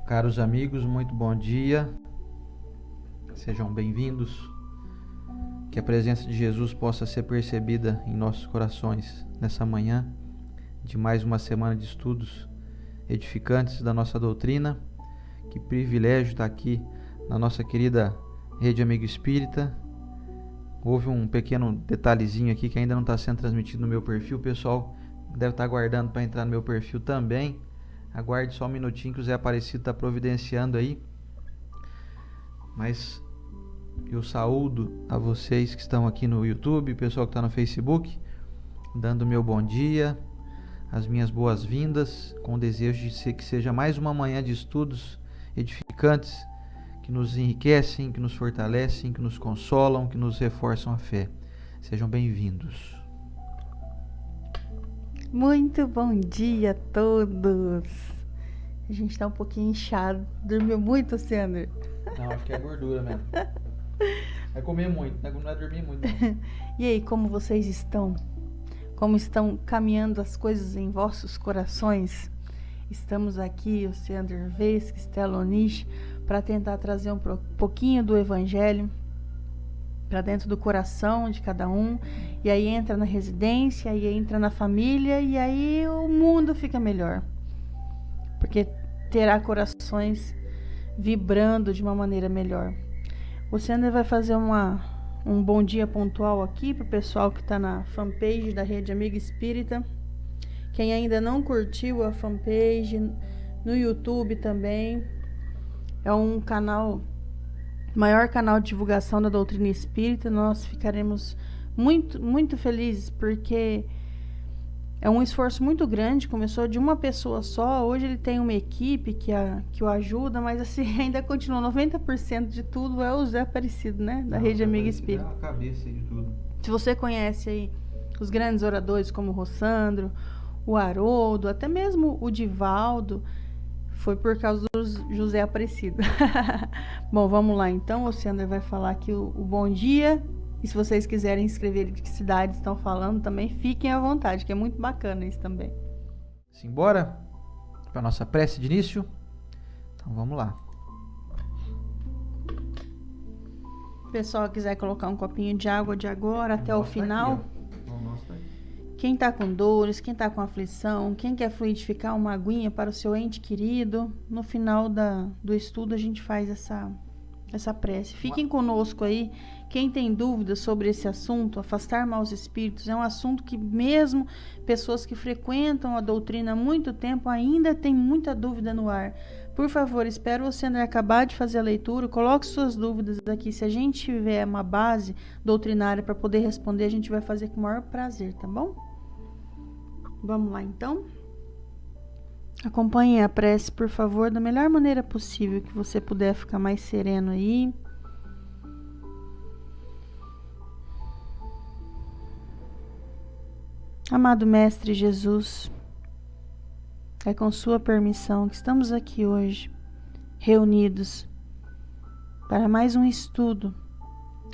Caros amigos, muito bom dia, sejam bem-vindos, que a presença de Jesus possa ser percebida em nossos corações nessa manhã de mais uma semana de estudos edificantes da nossa doutrina. Que privilégio estar aqui na nossa querida Rede Amigo Espírita. Houve um pequeno detalhezinho aqui que ainda não está sendo transmitido no meu perfil, o pessoal deve estar aguardando para entrar no meu perfil também. Aguarde só um minutinho que o Zé Aparecido está providenciando aí. Mas eu saúdo a vocês que estão aqui no YouTube, o pessoal que está no Facebook, dando meu bom dia, as minhas boas-vindas, com o desejo de que seja mais uma manhã de estudos edificantes, que nos enriquecem, que nos fortalecem, que nos consolam, que nos reforçam a fé. Sejam bem-vindos. Muito bom dia a todos. A gente está um pouquinho inchado. Dormiu muito, Sandro? Não, acho que é gordura mesmo. É comer muito, não é dormir muito. Não. E aí, como vocês estão? Como estão caminhando as coisas em vossos corações? Estamos aqui, o Sandro Vesque, Stella Onish, para tentar trazer um pouquinho do Evangelho para dentro do coração de cada um, e aí entra na residência, aí entra na família, e aí o mundo fica melhor, porque terá corações vibrando de uma maneira melhor. O Sandro vai fazer um bom dia pontual aqui para o pessoal que está na fanpage da Rede Amiga Espírita. Quem ainda não curtiu a fanpage, no YouTube também, é um canal, maior canal de divulgação da doutrina espírita. Nós ficaremos muito, muito felizes, porque é um esforço muito grande. Começou de uma pessoa só, hoje ele tem uma equipe que o ajuda, mas assim, ainda continua, 90% de tudo é o Zé Aparecido, né? Da Rede Amiga Espírita. É a cabeça de tudo. Se você conhece aí os grandes oradores como o Rossandro, o Haroldo, até mesmo o Divaldo, foi por causa do José Aparecido. Bom, vamos lá então. O Sandro vai falar aqui o bom dia. E se vocês quiserem escrever de que cidades estão falando também, fiquem à vontade, que é muito bacana isso também. Simbora para nossa prece de início? Então vamos lá. Se o pessoal quiser colocar um copinho de água de agora até o final. Aqui, quem está com dores, quem está com aflição, quem quer fluidificar uma aguinha para o seu ente querido, no final do estudo a gente faz essa prece. Fiquem conosco aí. Quem tem dúvidas sobre esse assunto, afastar maus espíritos, é um assunto que mesmo pessoas que frequentam a doutrina há muito tempo ainda tem muita dúvida no ar. Por favor, espero você acabar de fazer a leitura, coloque suas dúvidas aqui. Se a gente tiver uma base doutrinária para poder responder, a gente vai fazer com o maior prazer, tá bom? Vamos lá, então. Acompanhem a prece, por favor, da melhor maneira possível, que você puder ficar mais sereno aí. Amado Mestre Jesus, é com sua permissão que estamos aqui hoje, reunidos, para mais um estudo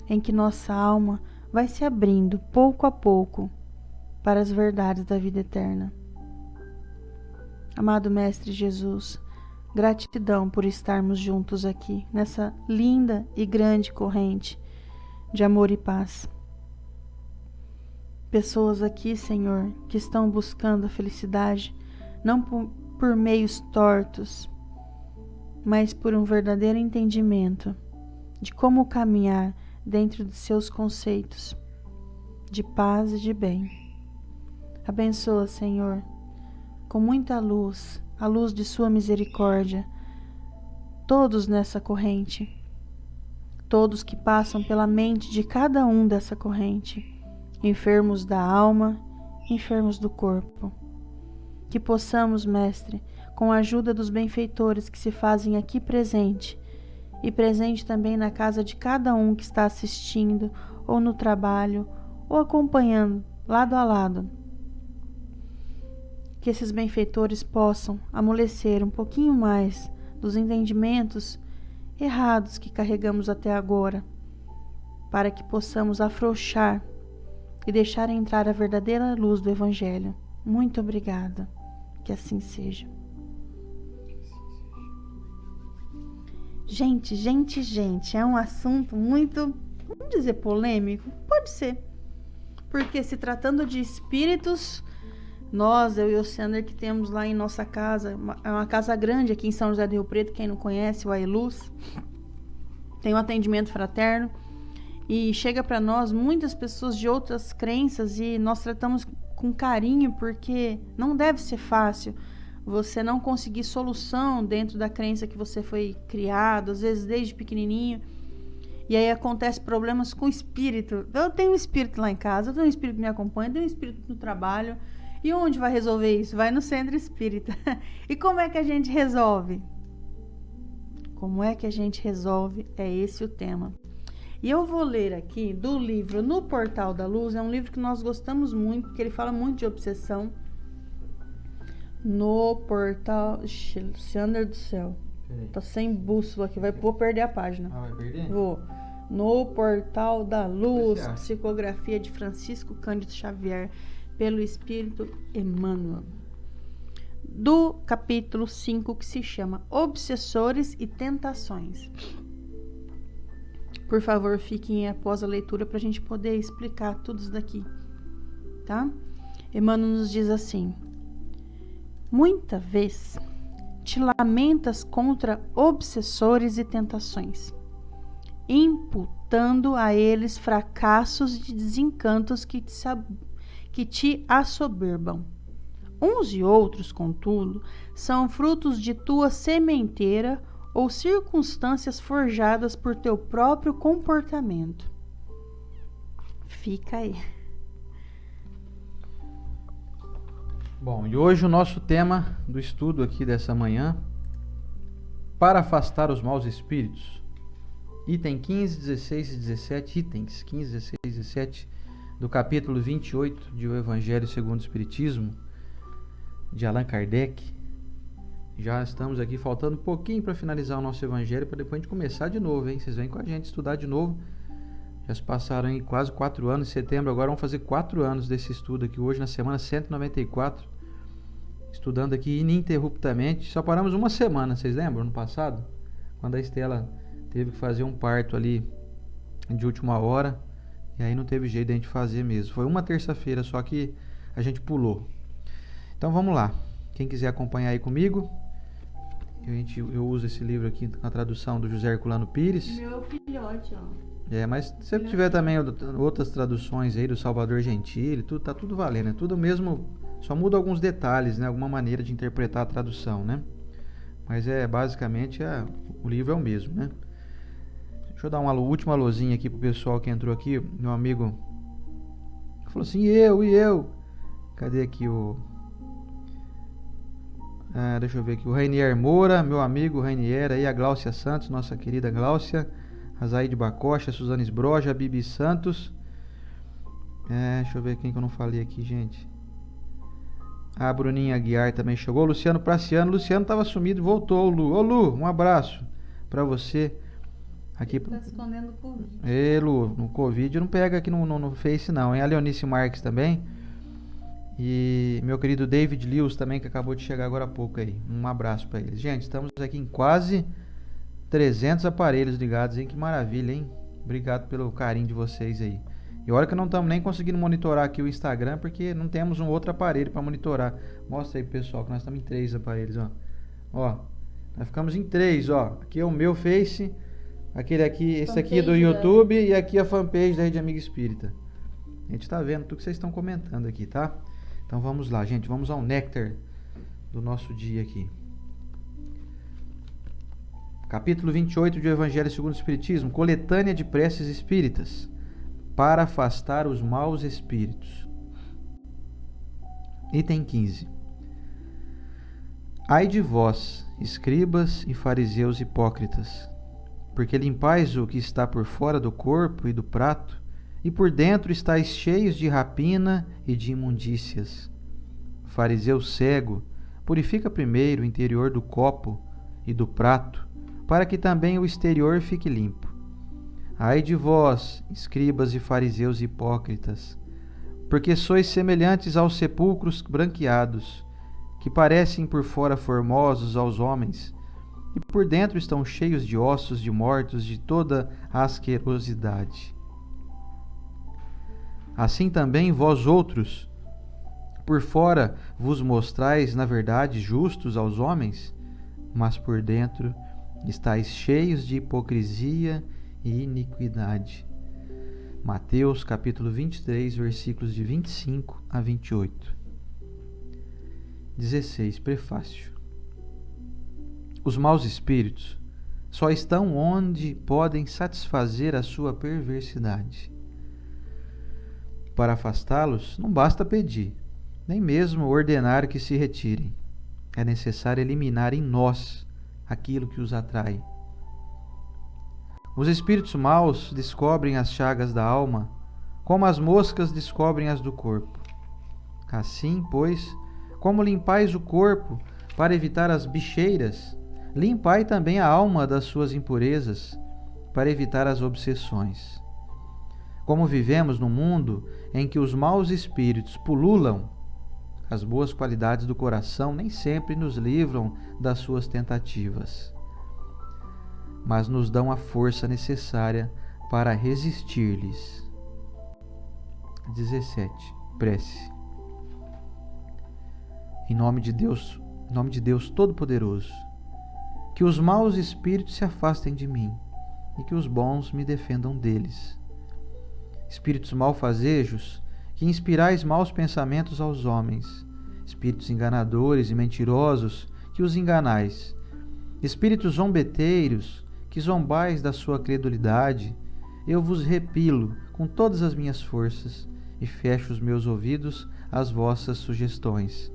em que nossa alma vai se abrindo pouco a pouco para as verdades da vida eterna. Amado Mestre Jesus, gratidão por estarmos juntos aqui, nessa linda e grande corrente de amor e paz. Pessoas aqui, Senhor, que estão buscando a felicidade, não por meios tortos, mas por um verdadeiro entendimento de como caminhar dentro de seus conceitos de paz e de bem. Abençoa, Senhor, com muita luz, a luz de sua misericórdia, todos nessa corrente, todos que passam pela mente de cada um dessa corrente, enfermos da alma, enfermos do corpo. Que possamos, Mestre, com a ajuda dos benfeitores que se fazem aqui presente, e presente também na casa de cada um que está assistindo, ou no trabalho, ou acompanhando, lado a lado, que esses benfeitores possam amolecer um pouquinho mais dos entendimentos errados que carregamos até agora, para que possamos afrouxar e deixar entrar a verdadeira luz do Evangelho. Muito obrigada. Que assim seja. Gente, é um assunto muito, vamos dizer, polêmico? Pode ser. Porque se tratando de espíritos, eu e o Sander, que temos lá em nossa casa, é uma casa grande aqui em São José do Rio Preto, quem não conhece, o Ailuz, tem um atendimento fraterno e chega para nós muitas pessoas de outras crenças e nós tratamos com carinho, porque não deve ser fácil você não conseguir solução dentro da crença que você foi criado, às vezes desde pequenininho, e aí acontece problemas com o espírito. Eu tenho um espírito lá em casa, eu tenho um espírito que me acompanha, eu tenho um espírito no trabalho. E onde vai resolver isso? Vai no centro espírita. E como é que a gente resolve? Como é que a gente resolve? É esse o tema. E eu vou ler aqui do livro No Portal da Luz. É um livro que nós gostamos muito, porque ele fala muito de obsessão. No Portal... Sander do céu. Tá sem bússola aqui. Vou perder a página. Vai perder? Vou. No Portal da Luz. Psicografia de Francisco Cândido Xavier. Pelo Espírito Emmanuel. Do capítulo 5, que se chama Obsessores e Tentações. Por favor, fiquem após a leitura para a gente poder explicar tudo isso daqui, tá? Emmanuel nos diz assim: muita vez te lamentas contra obsessores e tentações, imputando a eles fracassos e desencantos que te assoberbam. Uns e outros, contudo, são frutos de tua sementeira ou circunstâncias forjadas por teu próprio comportamento. Fica aí. Bom, e hoje o nosso tema do estudo aqui dessa manhã, para afastar os maus espíritos. Item 15, 16 e 17, itens 15, 16 e 17 do capítulo 28 de O Evangelho segundo o Espiritismo, de Allan Kardec. Já estamos aqui, faltando um pouquinho para finalizar o nosso Evangelho, para depois a gente começar de novo, hein? Vocês vêm com a gente estudar de novo. Já se passaram aí quase 4 anos, em setembro agora vamos fazer 4 anos desse estudo aqui, hoje na semana 194, estudando aqui ininterruptamente. Só paramos uma semana, vocês lembram, no passado? Quando a Estela teve que fazer um parto ali de última hora, e aí não teve jeito de a gente fazer mesmo. Foi uma terça-feira só que a gente pulou. Então vamos lá. Quem quiser acompanhar aí comigo, eu uso esse livro aqui na tradução do José Herculano Pires. Meu filhote, ó. Mas se tiver também outras traduções aí do Salvador Gentili, tudo, tá tudo valendo, é tudo mesmo, só muda alguns detalhes, né? Alguma maneira de interpretar a tradução, né? Mas basicamente o livro é o mesmo, né? Deixa eu dar uma última alôzinha aqui pro pessoal que entrou aqui. Meu amigo falou assim, e eu? Cadê aqui o... deixa eu ver aqui, o Rainier Moura, meu amigo Rainier, aí a Gláucia Santos, nossa querida Gláucia, a Zaide Bacocha, a Suzane Esbroja, a Bibi Santos, deixa eu ver quem que eu não falei aqui, gente. A Bruninha Aguiar também chegou, Luciano Praciano, Luciano estava sumido, voltou, Lu. Ô Lu, um abraço pra você. Aqui tá escondendo o Covid. Lu, no Covid não pega aqui no Face não, hein? A Leonice Marques também. E meu querido David Lewis também, que acabou de chegar agora há pouco aí. Um abraço para eles. Gente, estamos aqui em quase 300 aparelhos ligados, hein? Que maravilha, hein? Obrigado pelo carinho de vocês aí. E olha que não estamos nem conseguindo monitorar aqui o Instagram, porque não temos um outro aparelho para monitorar. Mostra aí, pessoal, que nós estamos em 3 aparelhos, ó. Ó, nós ficamos em 3, ó. Aqui é o meu Face, aquele aqui, esse aqui é do YouTube e aqui a fanpage da Rede Amiga Espírita. A gente está vendo tudo que vocês estão comentando aqui, tá? Então vamos lá, gente, vamos ao néctar do nosso dia aqui. Capítulo 28 do Evangelho segundo o Espiritismo, coletânea de preces espíritas, para afastar os maus espíritos. Item 15. Ai de vós, escribas e fariseus hipócritas, porque limpais o que está por fora do corpo e do prato, e por dentro estáis cheios de rapina e de imundícias. Fariseu cego, purifica primeiro o interior do copo e do prato, para que também o exterior fique limpo. Ai de vós, escribas e fariseus hipócritas, porque sois semelhantes aos sepulcros branqueados, que parecem por fora formosos aos homens, e por dentro estão cheios de ossos de mortos de toda asquerosidade. Assim também vós outros, por fora vos mostrais, na verdade, justos aos homens, mas por dentro estáis cheios de hipocrisia e iniquidade. Mateus capítulo 23, versículos de 25 a 28. 16. Prefácio. Os maus espíritos só estão onde podem satisfazer a sua perversidade. Para afastá-los, não basta pedir, nem mesmo ordenar que se retirem. É necessário eliminar em nós aquilo que os atrai. Os espíritos maus descobrem as chagas da alma, como as moscas descobrem as do corpo. Assim, pois, como limpais o corpo para evitar as bicheiras, limpai também a alma das suas impurezas, para evitar as obsessões. Como vivemos num mundo em que os maus espíritos pululam, as boas qualidades do coração nem sempre nos livram das suas tentativas, mas nos dão a força necessária para resistir-lhes. 17. Prece. Em nome de Deus Todo-Poderoso, que os maus espíritos se afastem de mim e que os bons me defendam deles. Espíritos malfazejos, que inspirais maus pensamentos aos homens, espíritos enganadores e mentirosos, que os enganais, espíritos zombeteiros, que zombais da sua credulidade, eu vos repilo com todas as minhas forças e fecho os meus ouvidos às vossas sugestões,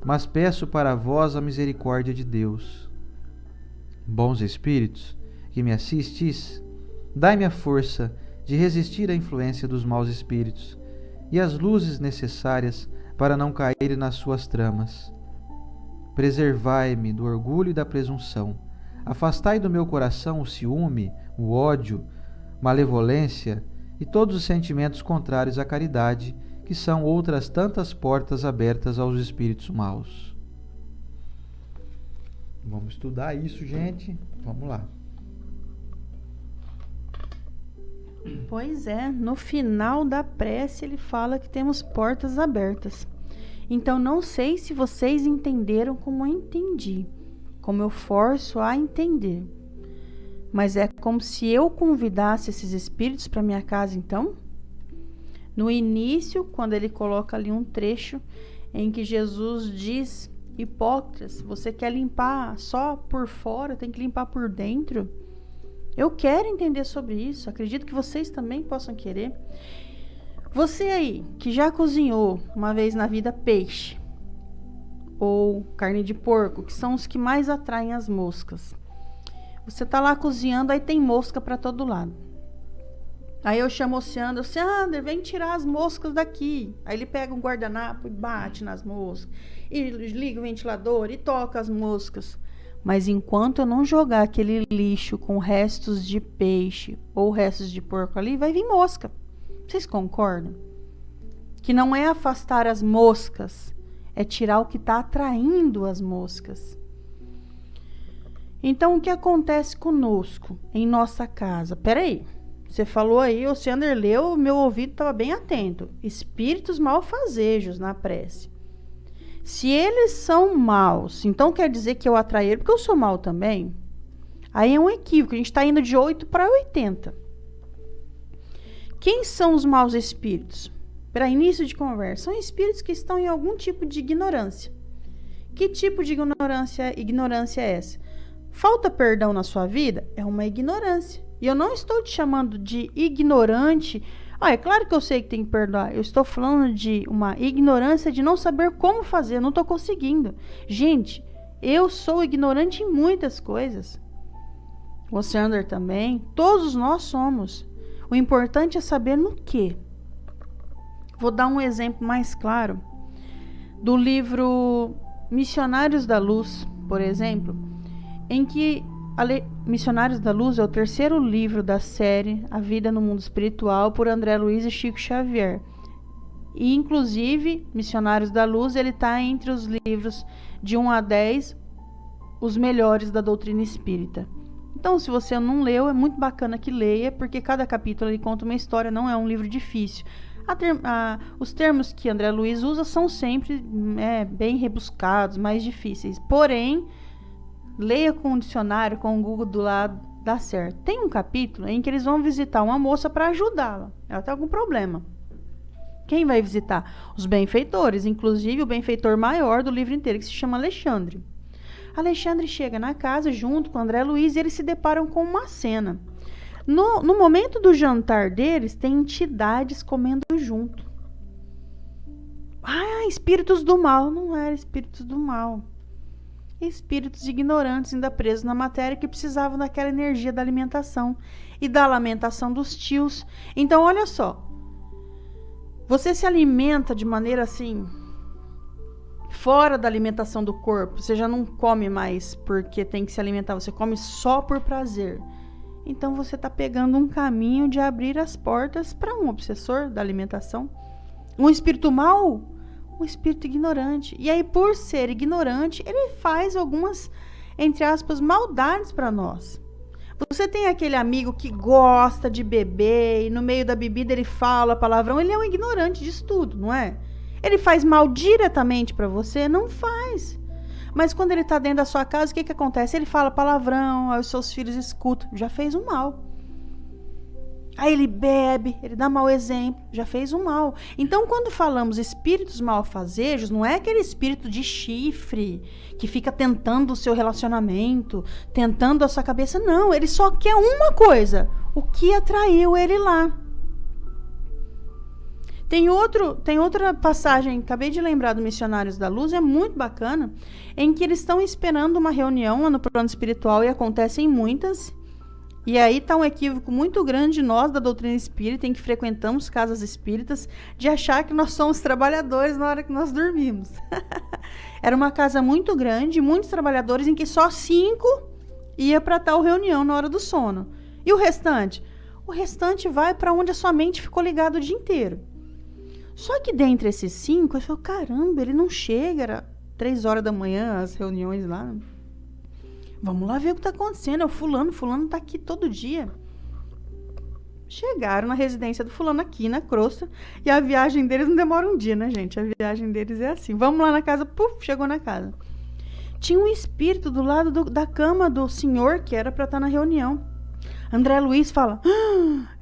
mas peço para vós a misericórdia de Deus. Bons espíritos, que me assistis, dai-me a força de resistir à influência dos maus espíritos e as luzes necessárias para não cair nas suas tramas. Preservai-me do orgulho e da presunção. Afastai do meu coração o ciúme, o ódio, malevolência e todos os sentimentos contrários à caridade, que são outras tantas portas abertas aos espíritos maus. Vamos estudar isso, gente. Vamos lá. Pois é, no final da prece ele fala que temos portas abertas. Então não sei se vocês entenderam como eu entendi, como eu forço a entender. Mas é como se eu convidasse esses espíritos para minha casa, então? No início, quando ele coloca ali um trecho em que Jesus diz: hipócritas, você quer limpar só por fora, tem que limpar por dentro. Eu quero entender sobre isso, acredito que vocês também possam querer. Você aí, que já cozinhou uma vez na vida peixe ou carne de porco, que são os que mais atraem as moscas. Você tá lá cozinhando, aí tem mosca para todo lado. Aí eu chamo o Seander, vem tirar as moscas daqui. Aí ele pega um guardanapo e bate nas moscas, e liga o ventilador e toca as moscas. Mas enquanto eu não jogar aquele lixo com restos de peixe ou restos de porco ali, vai vir mosca. Vocês concordam? Que não é afastar as moscas, é tirar o que está atraindo as moscas. Então, o que acontece conosco em nossa casa? Peraí, você falou aí, o Seander leu, meu ouvido estava bem atento. Espíritos malfazejos na prece. Se eles são maus, então quer dizer que eu atraí ele porque eu sou mau também? Aí é um equívoco, a gente está indo de 8 para 80. Quem são os maus espíritos? Para início de conversa, são espíritos que estão em algum tipo de ignorância. Que tipo de ignorância é essa? Falta perdão na sua vida? É uma ignorância. E eu não estou te chamando de ignorante. É claro que eu sei que tem que perdoar. Eu estou falando de uma ignorância de não saber como fazer. Eu não estou conseguindo. Gente, eu sou ignorante em muitas coisas. O Sander também. Todos nós somos. O importante é saber no quê. Vou dar um exemplo mais claro. Do livro Missionários da Luz, por exemplo, em que Missionários da Luz é o terceiro livro da série A Vida no Mundo Espiritual, por André Luiz e Chico Xavier. E, inclusive, Missionários da Luz, ele está entre os livros de 1 a 10 os melhores da doutrina espírita. Então, se você não leu, é muito bacana que leia, porque cada capítulo ele conta uma história, não é um livro difícil. Os termos que André Luiz usa são sempre bem rebuscados, mais difíceis. Porém, leia com um dicionário, com o Google do lado, dá certo. Tem um capítulo em que eles vão visitar uma moça para ajudá-la. Ela tem algum problema. Quem vai visitar? Os benfeitores, inclusive o benfeitor maior do livro inteiro, que se chama Alexandre. Alexandre chega na casa junto com André Luiz e eles se deparam com uma cena. No momento do jantar deles, tem entidades comendo junto. Espíritos do mal. Não eram espíritos do mal. Espíritos ignorantes ainda presos na matéria que precisavam daquela energia da alimentação e da lamentação dos tios. Então, olha só. Você se alimenta de maneira assim, fora da alimentação do corpo. Você já não come mais porque tem que se alimentar. Você come só por prazer. Então você está pegando um caminho de abrir as portas para um obsessor da alimentação. Um espírito mau, um espírito ignorante. E aí, por ser ignorante, ele faz algumas, entre aspas, maldades para nós. Você tem aquele amigo que gosta de beber e no meio da bebida ele fala palavrão. Ele é um ignorante disso tudo, não é? Ele faz mal diretamente para você? Não faz. Mas quando ele está dentro da sua casa, o que acontece? Ele fala palavrão, aí os seus filhos escutam. Já fez um mal. Aí ele bebe, ele dá mau exemplo, já fez um mal. Então, quando falamos espíritos malfazejos, não é aquele espírito de chifre que fica tentando o seu relacionamento, tentando a sua cabeça. Não, ele só quer uma coisa: o que atraiu ele lá. Tem outra passagem, acabei de lembrar do Missionários da Luz, é muito bacana, em que eles estão esperando uma reunião lá no plano espiritual e acontecem muitas. E aí está um equívoco muito grande de nós da doutrina espírita, em que frequentamos casas espíritas, de achar que nós somos trabalhadores na hora que nós dormimos. Era uma casa muito grande, muitos trabalhadores, em que só 5 ia para tal reunião na hora do sono. E o restante? O restante vai para onde a sua mente ficou ligada o dia inteiro. Só que dentre esses 5, eu falei, caramba, ele não chega, era 3 horas da manhã, as reuniões lá. Vamos lá ver o que está acontecendo, é o fulano está aqui todo dia. Chegaram na residência do fulano aqui na crosta, e a viagem deles não demora um dia, né, gente? A viagem deles é assim, vamos lá na casa, chegou na casa. Tinha um espírito do lado da cama do senhor, que era para estar na reunião. André Luiz fala,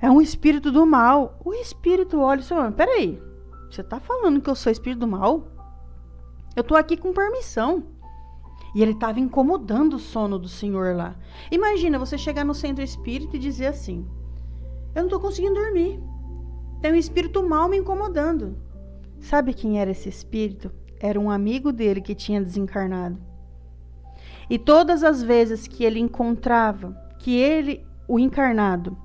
é um espírito do mal. O espírito olha e fala, peraí, você está falando que eu sou espírito do mal? Eu estou aqui com permissão. E ele estava incomodando o sono do senhor lá. Imagina você chegar no centro espírita e dizer assim, eu não estou conseguindo dormir. Tem um espírito mal me incomodando. Sabe quem era esse espírito? Era um amigo dele que tinha desencarnado. E todas as vezes que ele encontrava, o encarnado,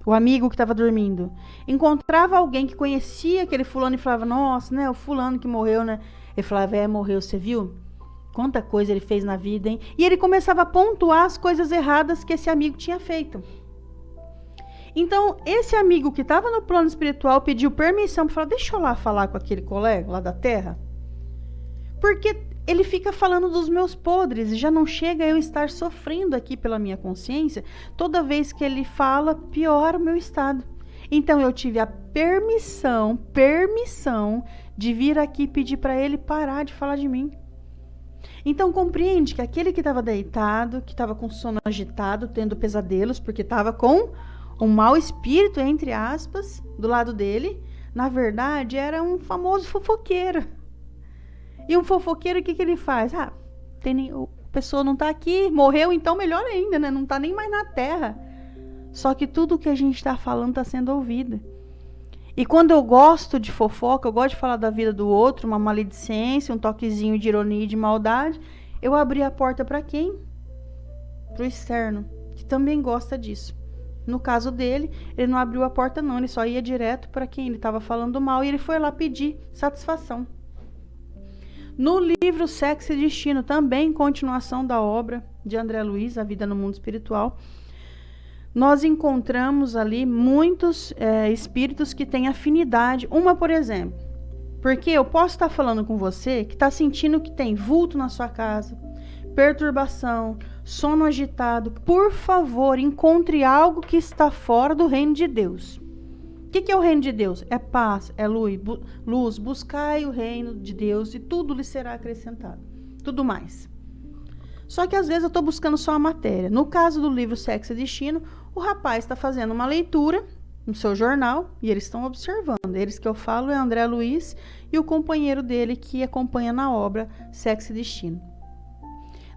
o amigo que estava dormindo, encontrava alguém que conhecia aquele fulano e falava, nossa, né, o fulano que morreu, né? Ele falava, morreu, você viu? Quanta coisa ele fez na vida, hein? E ele começava a pontuar as coisas erradas que esse amigo tinha feito. Então, esse amigo que estava no plano espiritual pediu permissão para falar, deixa eu lá falar com aquele colega lá da Terra. Porque ele fica falando dos meus podres e já não chega a eu estar sofrendo aqui pela minha consciência. Toda vez que ele fala, piora o meu estado. Então, eu tive a permissão de vir aqui pedir para ele parar de falar de mim. Então compreende que aquele que estava deitado, que estava com sono agitado, tendo pesadelos, porque estava com um mau espírito, entre aspas, do lado dele, na verdade era um famoso fofoqueiro. E um fofoqueiro, o que ele faz? A pessoa não está aqui, morreu, então melhor ainda, né? Não está nem mais na Terra. Só que tudo que a gente está falando está sendo ouvido. E quando eu gosto de fofoca, eu gosto de falar da vida do outro, uma maledicência, um toquezinho de ironia e de maldade, eu abri a porta para quem? Para o externo, que também gosta disso. No caso dele, ele não abriu a porta não, ele só ia direto para quem ele estava falando mal e ele foi lá pedir satisfação. No livro Sexo e Destino, também continuação da obra de André Luiz, A Vida no Mundo Espiritual, nós encontramos ali muitos espíritos que têm afinidade. Uma, por exemplo, porque eu posso estar falando com você que está sentindo que tem vulto na sua casa, perturbação, sono agitado, por favor, encontre algo que está fora do reino de Deus. O que é o reino de Deus? É paz, é luz. Buscai o reino de Deus e tudo lhe será acrescentado. Tudo mais. Só que às vezes eu estou buscando só a matéria. No caso do livro Sexo e Destino, o rapaz está fazendo uma leitura no seu jornal e eles estão observando. Eles que eu falo é André Luiz e o companheiro dele que acompanha na obra Sexo e Destino.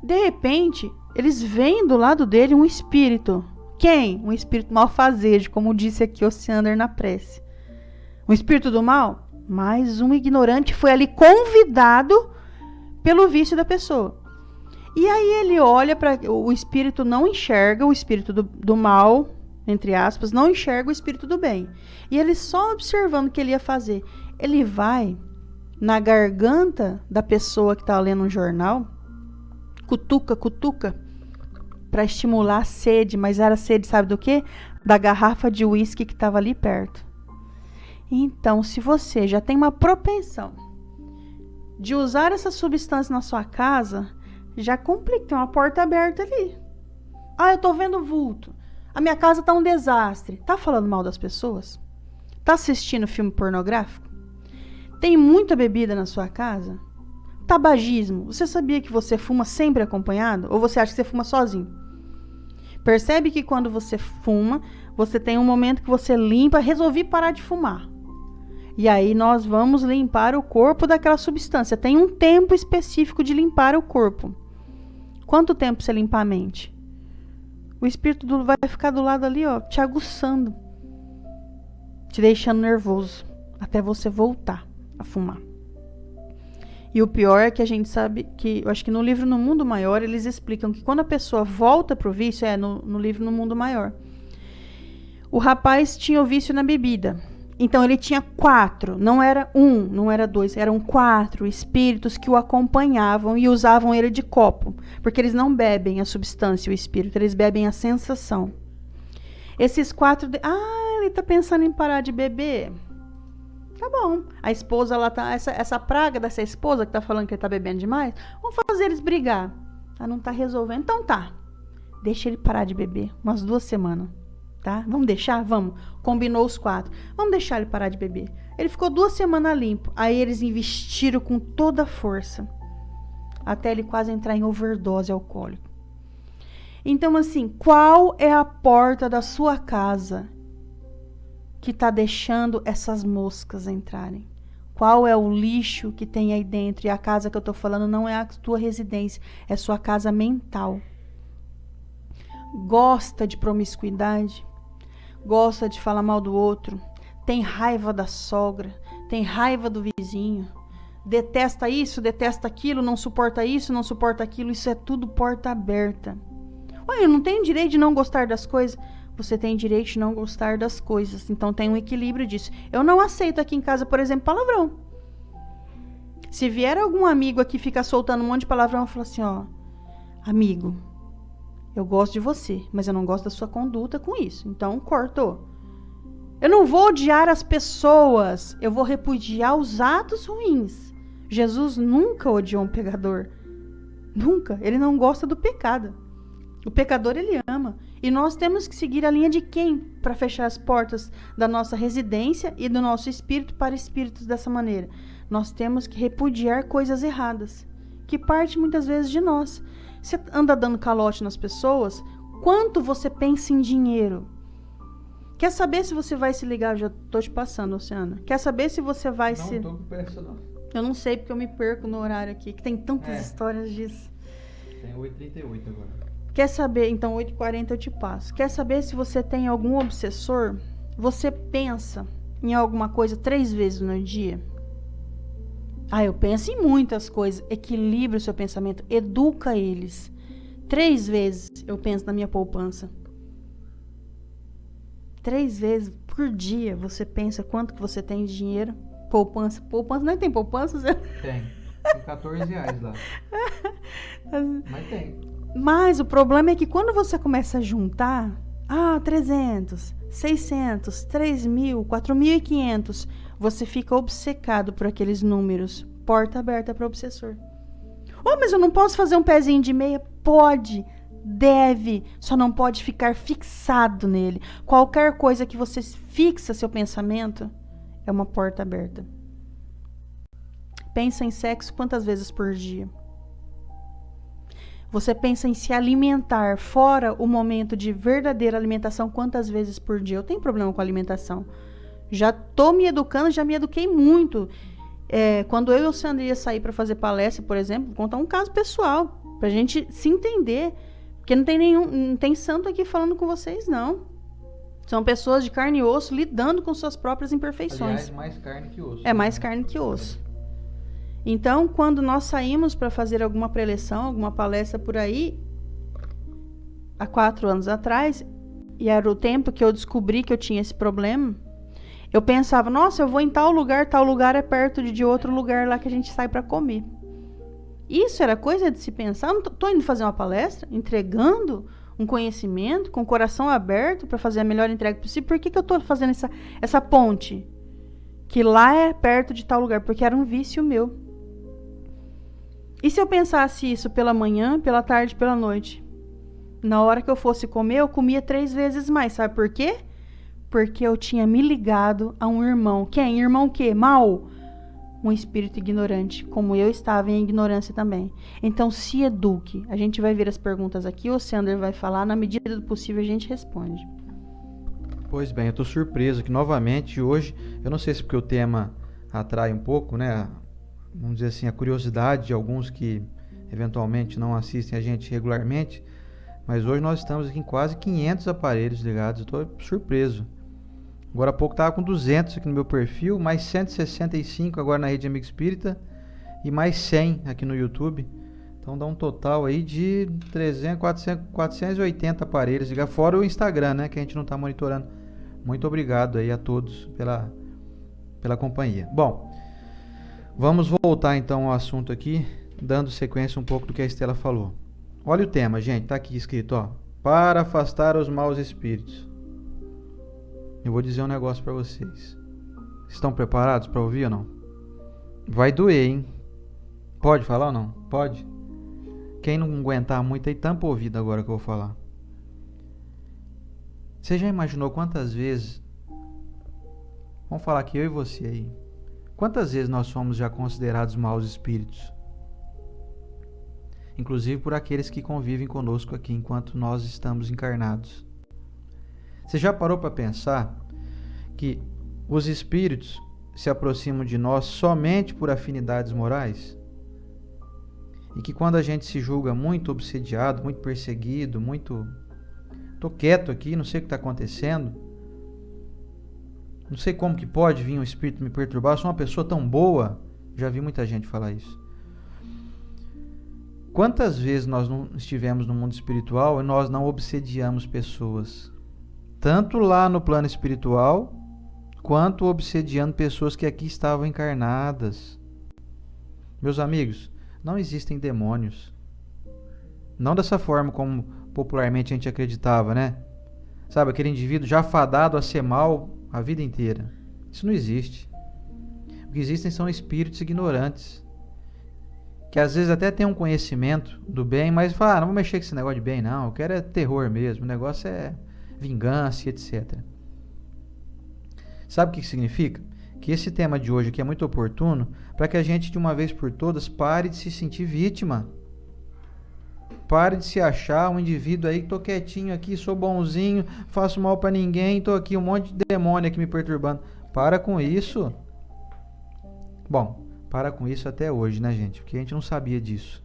De repente, eles veem do lado dele um espírito. Quem? Um espírito malfazejo, como disse aqui o Sander na prece. Um espírito do mal? Mais um ignorante foi ali convidado pelo vício da pessoa. E aí ele olha para o espírito, não enxerga o espírito do mal, entre aspas, não enxerga o espírito do bem. E ele só observando o que ele ia fazer. Ele vai na garganta da pessoa que está lendo um jornal, cutuca, para estimular a sede, mas era sede, sabe do quê? Da garrafa de uísque que estava ali perto. Então, se você já tem uma propensão de usar essa substância na sua casa, já complica, tem uma porta aberta ali. Eu tô vendo vulto. A minha casa tá um desastre. Tá falando mal das pessoas? Tá assistindo filme pornográfico? Tem muita bebida na sua casa? Tabagismo. Você sabia que você fuma sempre acompanhado? Ou você acha que você fuma sozinho? Percebe que quando você fuma, você tem um momento que você limpa, resolvi parar de fumar. E aí nós vamos limpar o corpo daquela substância. Tem um tempo específico de limpar o corpo. Quanto tempo você limpa a mente? O espírito vai ficar do lado ali, ó, te aguçando, te deixando nervoso, até você voltar a fumar. E o pior é que a gente sabe que, eu acho que no livro No Mundo Maior, eles explicam que quando a pessoa volta pro vício, no livro No Mundo Maior, o rapaz tinha o vício na bebida. Então ele tinha 4, não era 1, não era 2, eram 4 espíritos que o acompanhavam e usavam ele de copo, porque eles não bebem a substância, o espírito, eles bebem a sensação. Esses 4, ele tá pensando em parar de beber. Tá bom. A esposa lá tá, essa praga dessa esposa que tá falando que ele tá bebendo demais, vamos fazer eles brigar. Não tá resolvendo. Então tá. Deixa ele parar de beber umas 2 semanas. Tá? Vamos deixar? Vamos. Combinou os 4. Vamos deixar ele parar de beber. Ele ficou 2 semanas limpo. Aí eles investiram com toda a força. Até ele quase entrar em overdose alcoólica. Então, assim, qual é a porta da sua casa que está deixando essas moscas entrarem? Qual é o lixo que tem aí dentro? E a casa que eu estou falando não é a tua residência. É sua casa mental. Gosta de promiscuidade? Gosta de falar mal do outro, tem raiva da sogra, tem raiva do vizinho, detesta isso, detesta aquilo, não suporta isso, não suporta aquilo, isso é tudo porta aberta. Eu não tenho direito de não gostar das coisas. Você tem direito de não gostar das coisas, então tem um equilíbrio disso. Eu não aceito aqui em casa, por exemplo, palavrão. Se vier algum amigo aqui ficar soltando um monte de palavrão, eu falo assim, amigo, eu gosto de você, mas eu não gosto da sua conduta com isso. Então, cortou. Eu não vou odiar as pessoas. Eu vou repudiar os atos ruins. Jesus nunca odiou um pecador. Nunca. Ele não gosta do pecado. O pecador, ele ama. E nós temos que seguir a linha de quem? Para fechar as portas da nossa residência e do nosso espírito para espíritos dessa maneira. Nós temos que repudiar coisas erradas, que parte muitas vezes de nós. Você anda dando calote nas pessoas, quanto você pensa em dinheiro? Quer saber se você vai se ligar? Eu já tô te passando, Luciana. Quer saber se você vai não, se... Não tô com pressa, não. Eu não sei, porque eu me perco no horário aqui, que tem tantas histórias disso. Tem 8h38 agora. Quer saber? Então, 8h40 eu te passo. Quer saber se você tem algum obsessor? Você pensa em alguma coisa 3 vezes no dia? Eu penso em muitas coisas. Equilibre o seu pensamento. Educa eles. 3 vezes eu penso na minha poupança. 3 vezes por dia você pensa quanto que você tem de dinheiro. Poupança. Poupança, não tem poupança? Tem. Tem R$14 lá. Mas tem. Mas o problema é que quando você começa a juntar... 300, 600, 3.000, 4.500... Você fica obcecado por aqueles números. Porta aberta para o obsessor. Oh, mas eu não posso fazer um pezinho de meia? Pode, deve, só não pode ficar fixado nele. Qualquer coisa que você fixa seu pensamento é uma porta aberta. Pensa em sexo quantas vezes por dia? Você pensa em se alimentar fora o momento de verdadeira alimentação quantas vezes por dia? Eu tenho problema com alimentação. Já estou me educando, já me eduquei muito. Quando eu e o Sandro ia sair para fazer palestra, por exemplo, vou contar um caso pessoal, para a gente se entender. Porque não tem santo aqui falando com vocês, não. São pessoas de carne e osso lidando com suas próprias imperfeições. Aliás, mais carne que osso. É mais carne que osso. Então, quando nós saímos para fazer alguma preleção, alguma palestra por aí, há 4 anos atrás, e era o tempo que eu descobri que eu tinha esse problema, eu pensava, nossa, eu vou em tal lugar é perto de outro lugar lá que a gente sai para comer. Isso era coisa de se pensar. Eu não estou indo fazer uma palestra, entregando um conhecimento, com o coração aberto para fazer a melhor entrega possível. Por que eu estou fazendo essa ponte? Que lá é perto de tal lugar, porque era um vício meu. E se eu pensasse isso pela manhã, pela tarde, pela noite? Na hora que eu fosse comer, eu comia 3 vezes mais. Sabe por quê? Porque eu tinha me ligado a um irmão. Quem? Irmão o quê? Mal? Um espírito ignorante, como eu estava em ignorância também. Então, se eduque. A gente vai ver as perguntas aqui, o Sander vai falar, na medida do possível a gente responde. Pois bem, eu estou surpreso que novamente hoje, eu não sei se porque o tema atrai um pouco, né? Vamos dizer assim, a curiosidade de alguns que eventualmente não assistem a gente regularmente, mas hoje nós estamos aqui em quase 500 aparelhos ligados, eu estou surpreso. Agora há pouco estava com 200 aqui no meu perfil, mais 165 agora na Rede Amigo Espírita e mais 100 aqui no YouTube. Então dá um total aí de 480 aparelhos ligados, fora o Instagram, né, que a gente não está monitorando. Muito obrigado aí a todos pela companhia. Bom, vamos voltar então ao assunto aqui, dando sequência um pouco do que a Estela falou. Olha o tema, gente, tá aqui escrito, ó, para afastar os maus espíritos. Eu vou dizer um negócio para vocês. Estão preparados para ouvir ou não? Vai doer, hein? Pode falar ou não? Pode? Quem não aguentar muito aí, tampa o ouvido agora que eu vou falar. Você já imaginou quantas vezes... Vamos falar aqui eu e você aí. Quantas vezes nós somos já considerados maus espíritos? Inclusive por aqueles que convivem conosco aqui enquanto nós estamos encarnados. Você já parou para pensar que os espíritos se aproximam de nós somente por afinidades morais? E que quando a gente se julga muito obsediado, muito perseguido, tô quieto aqui, não sei o que está acontecendo, não sei como que pode vir um espírito me perturbar, eu sou uma pessoa tão boa, já vi muita gente falar isso. Quantas vezes nós não estivemos no mundo espiritual e nós não obsediamos pessoas? Tanto lá no plano espiritual, quanto obsediando pessoas que aqui estavam encarnadas. Meus amigos, não existem demônios. Não dessa forma como popularmente a gente acreditava, né? Sabe, aquele indivíduo já fadado a ser mal a vida inteira. Isso não existe. O que existem são espíritos ignorantes, que às vezes até têm um conhecimento do bem, mas falam, não vou mexer com esse negócio de bem não, eu quero é terror mesmo, o negócio é vingança, etc. Sabe o que significa? Que esse tema de hoje aqui é muito oportuno para que a gente de uma vez por todas pare de se sentir vítima. Pare de se achar um indivíduo aí que tô quietinho aqui, sou bonzinho, faço mal para ninguém, tô aqui um monte de demônio aqui me perturbando. Para com isso. Bom, para com isso até hoje, né, gente? Porque a gente não sabia disso.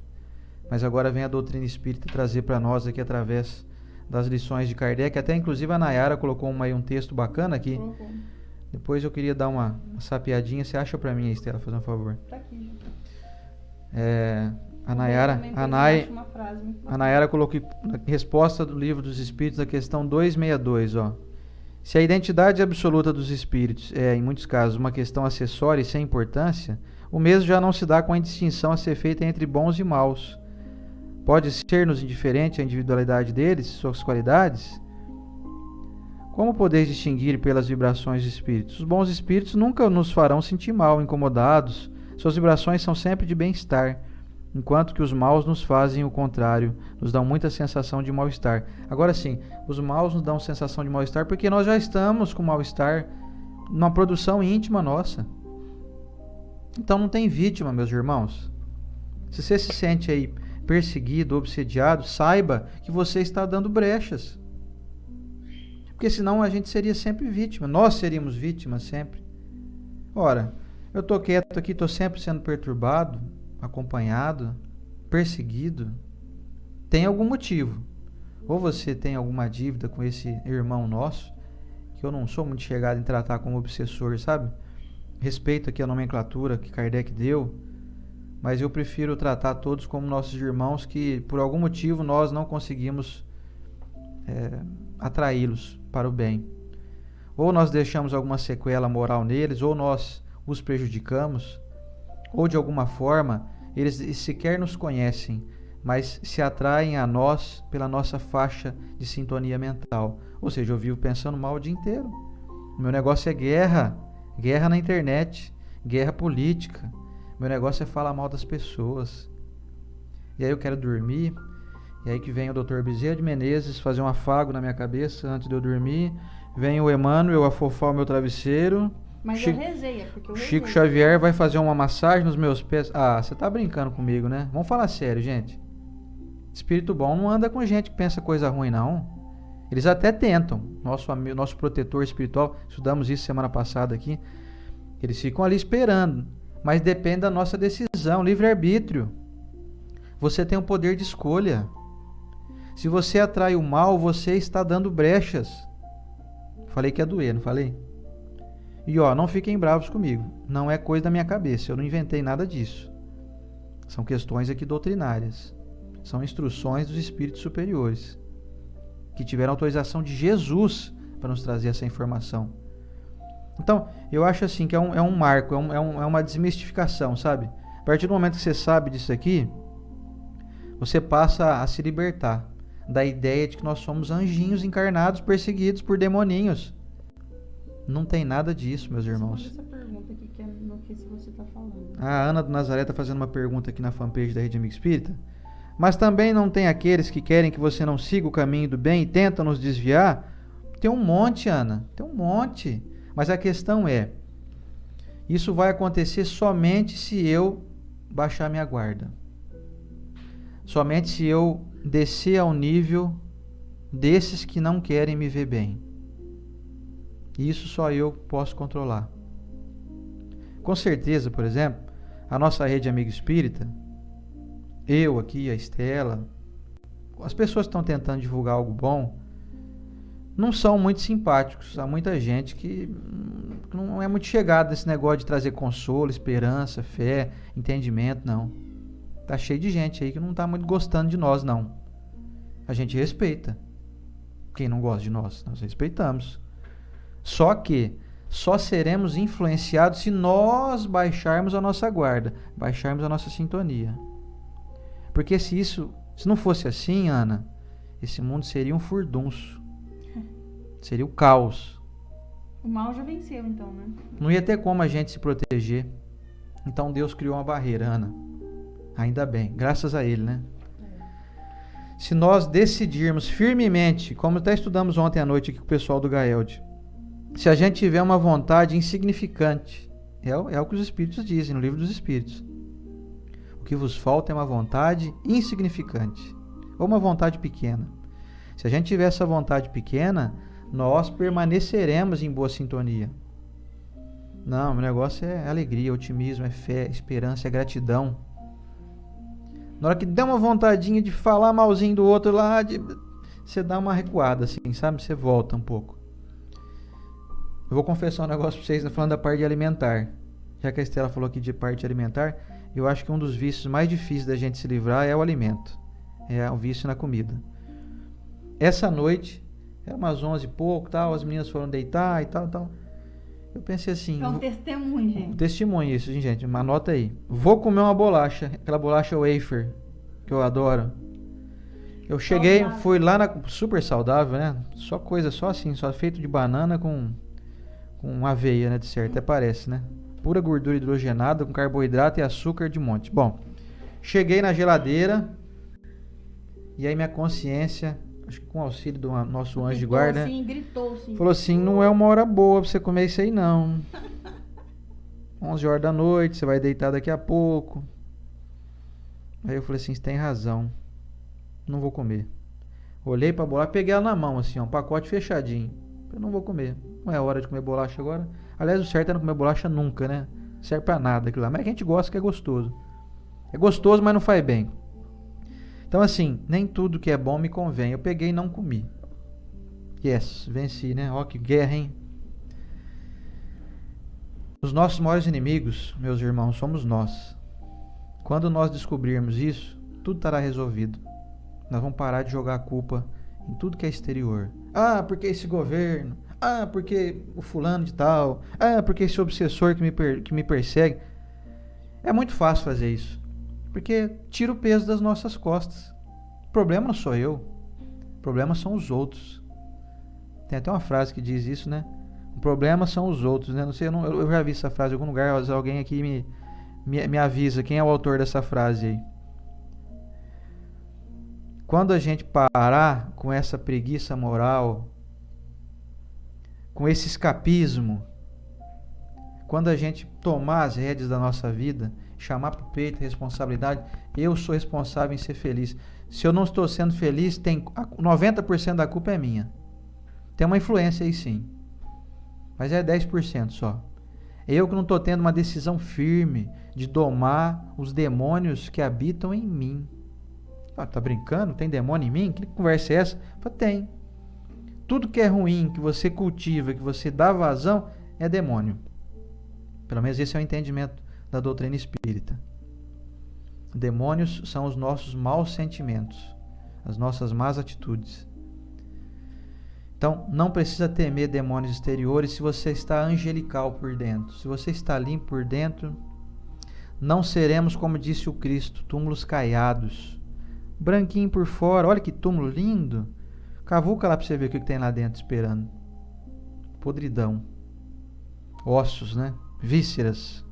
Mas agora vem a doutrina espírita trazer para nós aqui através das lições de Kardec, até inclusive a Nayara colocou um texto bacana aqui. Uhum. Depois eu queria dar uma sapiadinha. Você acha pra mim, Estela, fazer um favor? Tá aqui, a Nayara colocou na resposta do Livro dos Espíritos, a questão 262, ó. Se a identidade absoluta dos espíritos é, em muitos casos, uma questão acessória e sem importância, o mesmo já não se dá com a distinção a ser feita entre bons e maus. Pode ser-nos indiferente a individualidade deles, suas qualidades? Como podeis distinguir pelas vibrações de espíritos? Os bons espíritos nunca nos farão sentir mal, incomodados. Suas vibrações são sempre de bem-estar. enquanto que os maus nos fazem o contrário, nos dão muita sensação de mal-estar. Agora sim, os maus nos dão sensação de mal-estar porque nós já estamos com mal-estar numa produção íntima nossa. Então não tem vítima, meus irmãos. Se você se sente aí perseguido, obsediado, saiba que você está dando brechas. Porque senão a gente seria sempre vítima. Nós seríamos vítimas sempre. Ora, eu estou quieto aqui, estou sempre sendo perturbado, acompanhado, perseguido. Tem algum motivo. Ou você tem alguma dívida com esse irmão nosso, que eu não sou muito chegado em tratar como obsessor, sabe? Respeito aqui a nomenclatura que Kardec deu, mas eu prefiro tratar todos como nossos irmãos que, por algum motivo, nós não conseguimos atraí-los para o bem. Ou nós deixamos alguma sequela moral neles, ou nós os prejudicamos, ou de alguma forma eles sequer nos conhecem, mas se atraem a nós pela nossa faixa de sintonia mental. Ou seja, eu vivo pensando mal o dia inteiro. O meu negócio é guerra na internet, guerra política. Meu negócio é falar mal das pessoas. E aí eu quero dormir, e aí que vem o Dr. Bezerra de Menezes fazer um afago na minha cabeça antes de eu dormir. Vem o Emmanuel afofar o meu travesseiro. Mas eu rezei, porque eu rezei. Chico Xavier vai fazer uma massagem nos meus pés. Ah, você tá brincando comigo, né? Vamos falar sério, gente. Espírito bom não anda com gente que pensa coisa ruim, não. Eles até tentam. Nosso protetor espiritual, estudamos isso semana passada aqui. Eles ficam ali esperando. Mas depende da nossa decisão, livre-arbítrio. Você tem o poder de escolha. Se você atrai o mal, você está dando brechas. Falei que ia doer, não falei? E não fiquem bravos comigo. Não é coisa da minha cabeça. Eu não inventei nada disso. São questões aqui doutrinárias. São instruções dos espíritos superiores, que tiveram autorização de Jesus para nos trazer essa informação. Então, eu acho assim que é um marco, é uma desmistificação, sabe? A partir do momento que você sabe disso aqui, você passa a se libertar da ideia de que nós somos anjinhos encarnados, perseguidos por demoninhos. Não tem nada disso, meus irmãos. Essa pergunta aqui, que é no que você está falando. A Ana do Nazaré está fazendo uma pergunta aqui na fanpage da Rede Amigo Espírita. Mas também não tem aqueles que querem que você não siga o caminho do bem e tentam nos desviar? Tem um monte, Ana. Tem um monte. Mas a questão é, isso vai acontecer somente se eu baixar minha guarda. Somente se eu descer ao nível desses que não querem me ver bem. Isso só eu posso controlar. Com certeza, por exemplo, a nossa Rede Amigo Espírita, eu aqui, a Estela, as pessoas que estão tentando divulgar algo bom, não são muito simpáticos. Há muita gente que não é muito chegada nesse negócio de trazer consolo, esperança, fé, entendimento, não. Tá cheio de gente aí que não tá muito gostando de nós, não. A gente respeita. Quem não gosta de nós respeitamos. Só que só seremos influenciados se nós baixarmos a nossa guarda, baixarmos a nossa sintonia. Porque se não fosse assim, Ana, esse mundo seria um furdunço. Seria o caos. O mal já venceu, então, né? Não ia ter como a gente se proteger. Então Deus criou uma barreira, Ana. Ainda bem, graças a Ele, né? Se nós decidirmos firmemente, como até estudamos ontem à noite aqui com o pessoal do Gaelde, se a gente tiver uma vontade insignificante, é o que os Espíritos dizem no Livro dos Espíritos. O que vos falta é uma vontade insignificante, ou uma vontade pequena. Se a gente tiver essa vontade pequena, nós permaneceremos em boa sintonia. Não, o negócio é alegria, otimismo, é fé, esperança, é gratidão. Na hora que der uma vontadinha de falar malzinho do outro lá, você dá uma recuada assim, sabe? Você volta um pouco. Eu vou confessar um negócio pra vocês, falando da parte alimentar. Já que a Estela falou aqui de parte alimentar, eu acho que um dos vícios mais difíceis da gente se livrar é o alimento. É o vício na comida. Essa noite, era umas 11 e pouco, tal, as meninas foram deitar e tal. Eu pensei assim... É um testemunho, gente. Testemunho isso, gente. Anota aí. Vou comer uma bolacha. Aquela bolacha wafer, que eu adoro. Eu cheguei, fui lá super saudável, né? Só coisa, só assim, só feito de banana com aveia, né? De certo, até parece, né? Pura gordura hidrogenada com carboidrato e açúcar de monte. Bom, Cheguei na geladeira e aí minha consciência, acho que com o auxílio do nosso anjo de guarda, gritou, sim. falou assim, não é uma hora boa pra você comer isso aí não. 11 horas da noite, você vai deitar daqui a pouco. Aí eu falei assim, você tem razão, não vou comer. Olhei pra bolacha, peguei ela na mão assim, ó, um pacote fechadinho. Eu não vou comer, não é hora de comer bolacha agora. Aliás, o certo é não comer bolacha nunca, né? Não serve pra nada aquilo lá, mas é que a gente gosta, que é gostoso. É gostoso, mas não faz bem. Então assim, nem tudo que é bom me convém. Eu peguei e não comi. Yes, venci, né? Ó, que guerra, hein? Os nossos maiores inimigos, meus irmãos, somos nós. Quando nós descobrirmos isso, tudo estará resolvido. Nós vamos parar de jogar a culpa em tudo que é exterior. Ah, porque esse governo. Ah, porque o fulano de tal. Ah, porque esse obsessor que me persegue. É muito fácil fazer isso. Porque tira o peso das nossas costas. O problema não sou eu. O problema são os outros. Tem até uma frase que diz isso, né? O problema são os outros, né? Não sei, eu já vi essa frase em algum lugar. Alguém aqui me avisa quem é o autor dessa frase aí. Quando a gente parar com essa preguiça moral, com esse escapismo, quando a gente tomar as rédeas da nossa vida, chamar para o peito a responsabilidade, eu sou responsável em ser feliz. Se eu não estou sendo feliz, 90% da culpa é minha. Tem uma influência aí sim, mas é 10% só. Eu que não estou tendo uma decisão firme de domar os demônios que habitam em mim. Ah, tá brincando? Tem demônio em mim? Que conversa é essa? Eu falo, tem. Tudo que é ruim, que você cultiva, que você dá vazão, é demônio. Pelo menos esse é o entendimento da doutrina espírita. Demônios são os nossos maus sentimentos, as nossas más atitudes. Então, não precisa temer demônios exteriores se você está angelical por dentro. Se você está limpo por dentro, não seremos, como disse o Cristo, túmulos caiados. Branquinho por fora, olha que túmulo lindo. Cavuca lá para você ver o que tem lá dentro esperando. Podridão. Ossos, né? Vísceras.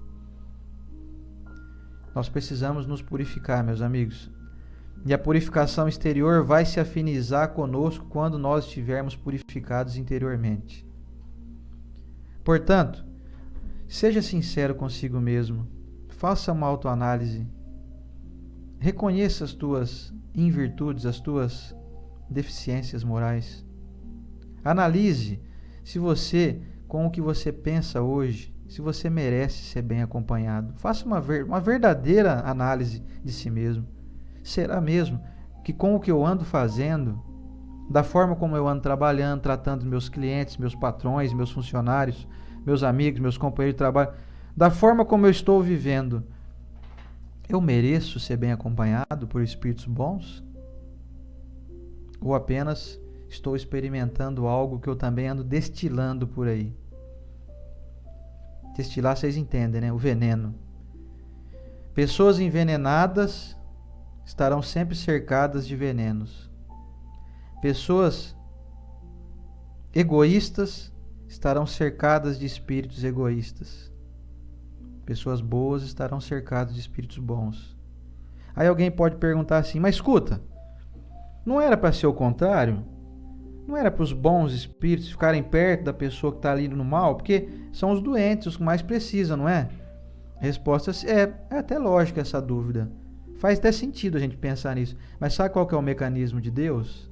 Nós precisamos nos purificar, meus amigos. E a purificação exterior vai se afinizar conosco quando nós estivermos purificados interiormente. Portanto, seja sincero consigo mesmo. Faça uma autoanálise. Reconheça as tuas invirtudes, as tuas deficiências morais. Analise se você, com o que você pensa hoje, se você merece ser bem acompanhado. Faça uma verdadeira análise de si mesmo. Será mesmo que com o que eu ando fazendo, da forma como eu ando trabalhando, tratando meus clientes, meus patrões, meus funcionários, meus amigos, meus companheiros de trabalho, da forma como eu estou vivendo, eu mereço ser bem acompanhado por espíritos bons? Ou apenas estou experimentando algo que eu também ando destilando por aí? Destilar, vocês entendem, né? O veneno. Pessoas envenenadas estarão sempre cercadas de venenos. Pessoas egoístas estarão cercadas de espíritos egoístas. Pessoas boas estarão cercadas de espíritos bons. Aí alguém pode perguntar assim, mas escuta, não era para ser o contrário? Não era para os bons espíritos ficarem perto da pessoa que está ali no mal? Porque são os doentes, os que mais precisam, não é? A resposta é até lógica essa dúvida. Faz até sentido a gente pensar nisso. Mas sabe qual que é o mecanismo de Deus?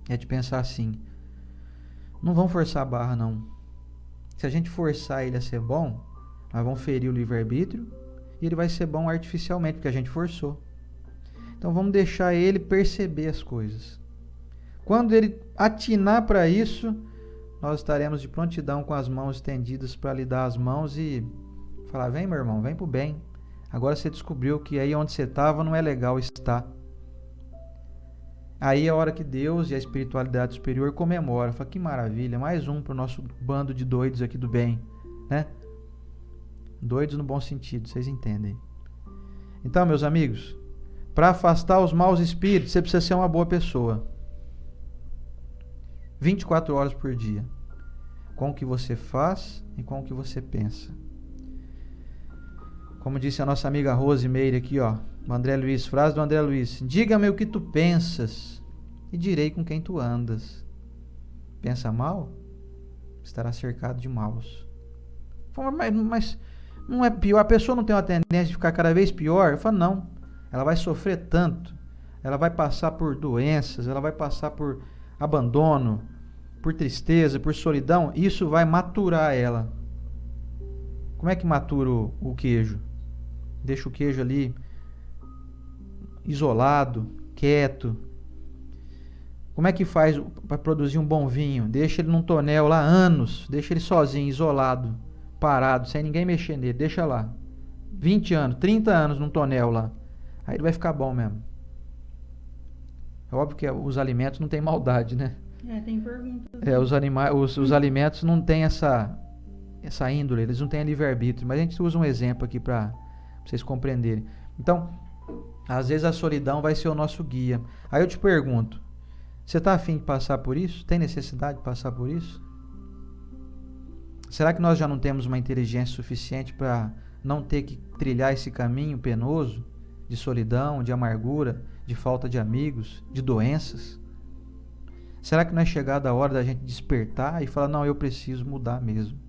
É de pensar assim, não vamos forçar a barra não. Se a gente forçar ele a ser bom, nós vamos ferir o livre-arbítrio e ele vai ser bom artificialmente, porque a gente forçou. Então vamos deixar ele perceber as coisas. Quando ele atinar para isso, nós estaremos de prontidão com as mãos estendidas para lhe dar as mãos e falar, vem meu irmão, vem pro bem. Agora você descobriu que aí onde você estava não é legal estar. Aí é a hora que Deus e a espiritualidade superior comemoram. Fala, que maravilha, mais um para o nosso bando de doidos aqui do bem, né? Doidos no bom sentido, vocês entendem. Então, meus amigos, para afastar os maus espíritos, você precisa ser uma boa pessoa. 24 horas por dia. Com o que você faz e com o que você pensa. Como disse a nossa amiga Rose Meire aqui, ó, do André Luiz, frase do André Luiz: diga-me o que tu pensas e direi com quem tu andas. Pensa mal? Estará cercado de maus. Mas não é pior? A pessoa não tem uma tendência de ficar cada vez pior? Eu falo, não. Ela vai sofrer tanto. Ela vai passar por doenças, ela vai passar por abandono, por tristeza, por solidão. Isso vai maturar ela. Como é que matura o queijo? Deixa o queijo ali isolado, quieto. Como é que faz para produzir um bom vinho? Deixa ele num tonel lá anos, deixa ele sozinho, isolado, parado, sem ninguém mexer nele, deixa lá. 20 anos, 30 anos num tonel lá. Aí ele vai ficar bom mesmo. É óbvio que os alimentos não têm maldade, né? Tem perguntas. Os alimentos não têm essa índole, eles não têm livre-arbítrio. Mas a gente usa um exemplo aqui para vocês compreenderem. Então, às vezes a solidão vai ser o nosso guia. Aí eu te pergunto, você está afim de passar por isso? Tem necessidade de passar por isso? Será que nós já não temos uma inteligência suficiente para não ter que trilhar esse caminho penoso de solidão, de amargura, de falta de amigos, de doenças? Será que não é chegada a hora da gente despertar e falar, não, eu preciso mudar mesmo?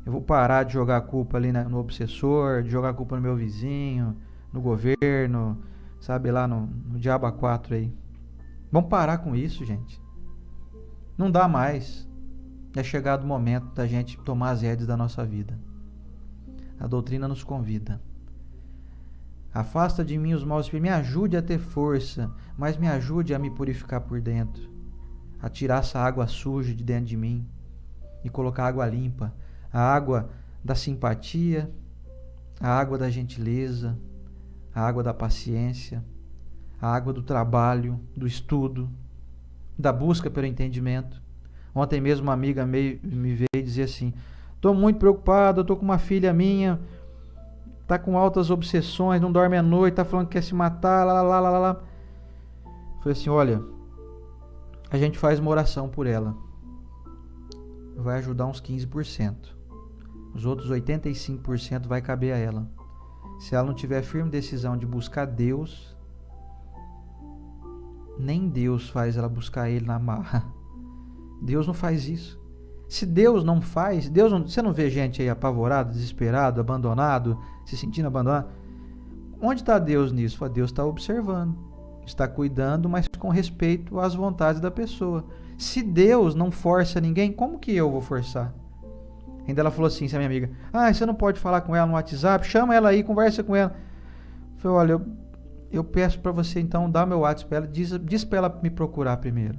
Eu vou parar de jogar a culpa ali no obsessor, de jogar a culpa no meu vizinho, no governo, sabe, lá no diabo a 4 aí. Vamos parar com isso, gente. Não dá mais. É chegado o momento da gente tomar as rédeas da nossa vida. A doutrina nos convida. Afasta de mim os maus espíritos. Me ajude a ter força, mas me ajude a me purificar por dentro. A tirar essa água suja de dentro de mim e colocar água limpa. A água da simpatia, a água da gentileza, a água da paciência, a água do trabalho, do estudo, da busca pelo entendimento. Ontem mesmo uma amiga me veio dizer assim, estou muito preocupado, estou com uma filha minha, está com altas obsessões, não dorme à noite, está falando que quer se matar, lá. Falei assim, olha, a gente faz uma oração por ela. Vai ajudar uns 15%. Os outros 85% vai caber a ela. Se ela não tiver firme decisão de buscar Deus, nem Deus faz ela buscar Ele na marra. Deus não faz isso. Se Deus não faz, você não vê gente aí apavorado, desesperado, abandonado, se sentindo abandonado? Onde está Deus nisso? Deus está observando, está cuidando, mas com respeito às vontades da pessoa. Se Deus não força ninguém, como que eu vou forçar? Ainda ela falou assim, essa minha amiga, você não pode falar com ela no WhatsApp? Chama ela aí, conversa com ela. Eu falei, olha, eu peço para você então dar meu WhatsApp para ela, diz para ela me procurar primeiro.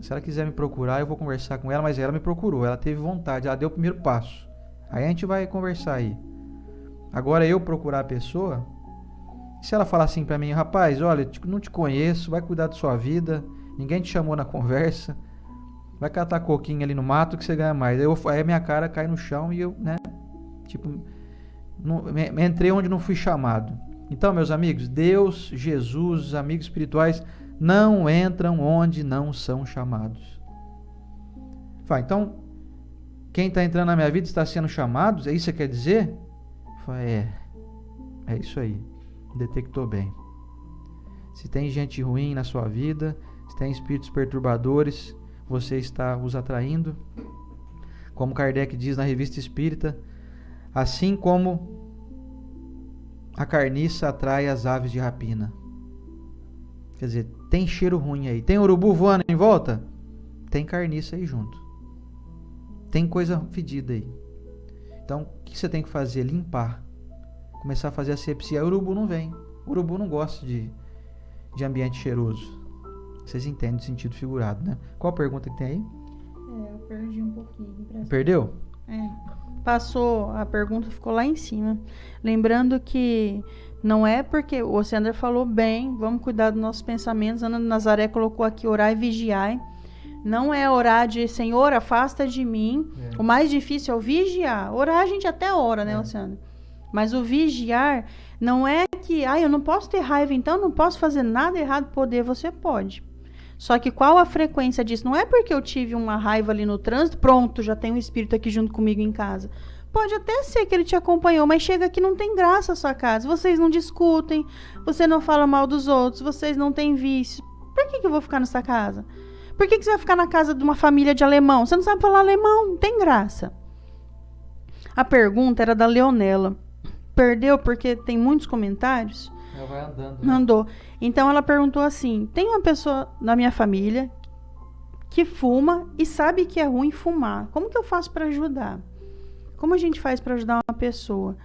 Se ela quiser me procurar, eu vou conversar com ela, mas ela me procurou, ela teve vontade, ela deu o primeiro passo. Aí a gente vai conversar aí. Agora eu procurar a pessoa, se ela falar assim para mim, rapaz, olha, não te conheço, vai cuidar da sua vida, ninguém te chamou na conversa, vai catar coquinho ali no mato que você ganha mais. Aí a minha cara cai no chão e eu, entrei onde não fui chamado. Então, meus amigos, Deus, Jesus, os amigos espirituais não entram onde não são chamados. Então, quem está entrando na minha vida está sendo chamado? É isso que você quer dizer? É isso aí. Detectou bem. Se tem gente ruim na sua vida, se tem espíritos perturbadores, você está os atraindo. Como Kardec diz na Revista Espírita, assim como a carniça atrai as aves de rapina. Quer dizer, tem cheiro ruim aí. Tem urubu voando em volta? Tem carniça aí junto. Tem coisa fedida aí. Então, o que você tem que fazer? Limpar. Começar a fazer asepsia. O urubu não vem. O urubu não gosta de ambiente cheiroso. Vocês entendem o sentido figurado, né? Qual a pergunta que tem aí? Eu perdi um pouquinho. Perdeu? Passou, a pergunta ficou lá em cima. Lembrando que não é porque o Oceander falou bem, vamos cuidar dos nossos pensamentos. Ana Nazaré colocou aqui, orar e vigiar. Não é orar de Senhor, afasta de mim. O mais difícil é o vigiar. Orar a gente até ora, né, Oceander? Mas o vigiar não é que, eu não posso ter raiva, então não posso fazer nada errado. Poder, você pode. Só que qual a frequência disso? Não é porque eu tive uma raiva ali no trânsito, pronto, já tem um espírito aqui junto comigo em casa. Pode até ser que ele te acompanhou, mas chega que não tem graça a sua casa. Vocês não discutem, você não fala mal dos outros, vocês não têm vício. Por que eu vou ficar nessa casa? Por que você vai ficar na casa de uma família de alemão? Você não sabe falar alemão, não tem graça. A pergunta era da Leonela. Perdeu porque tem muitos comentários? Ela vai andando. Né? Andou. Então ela perguntou assim, tem uma pessoa na minha família que fuma e sabe que é ruim fumar. Como que eu faço para ajudar? Como a gente faz para ajudar uma pessoa?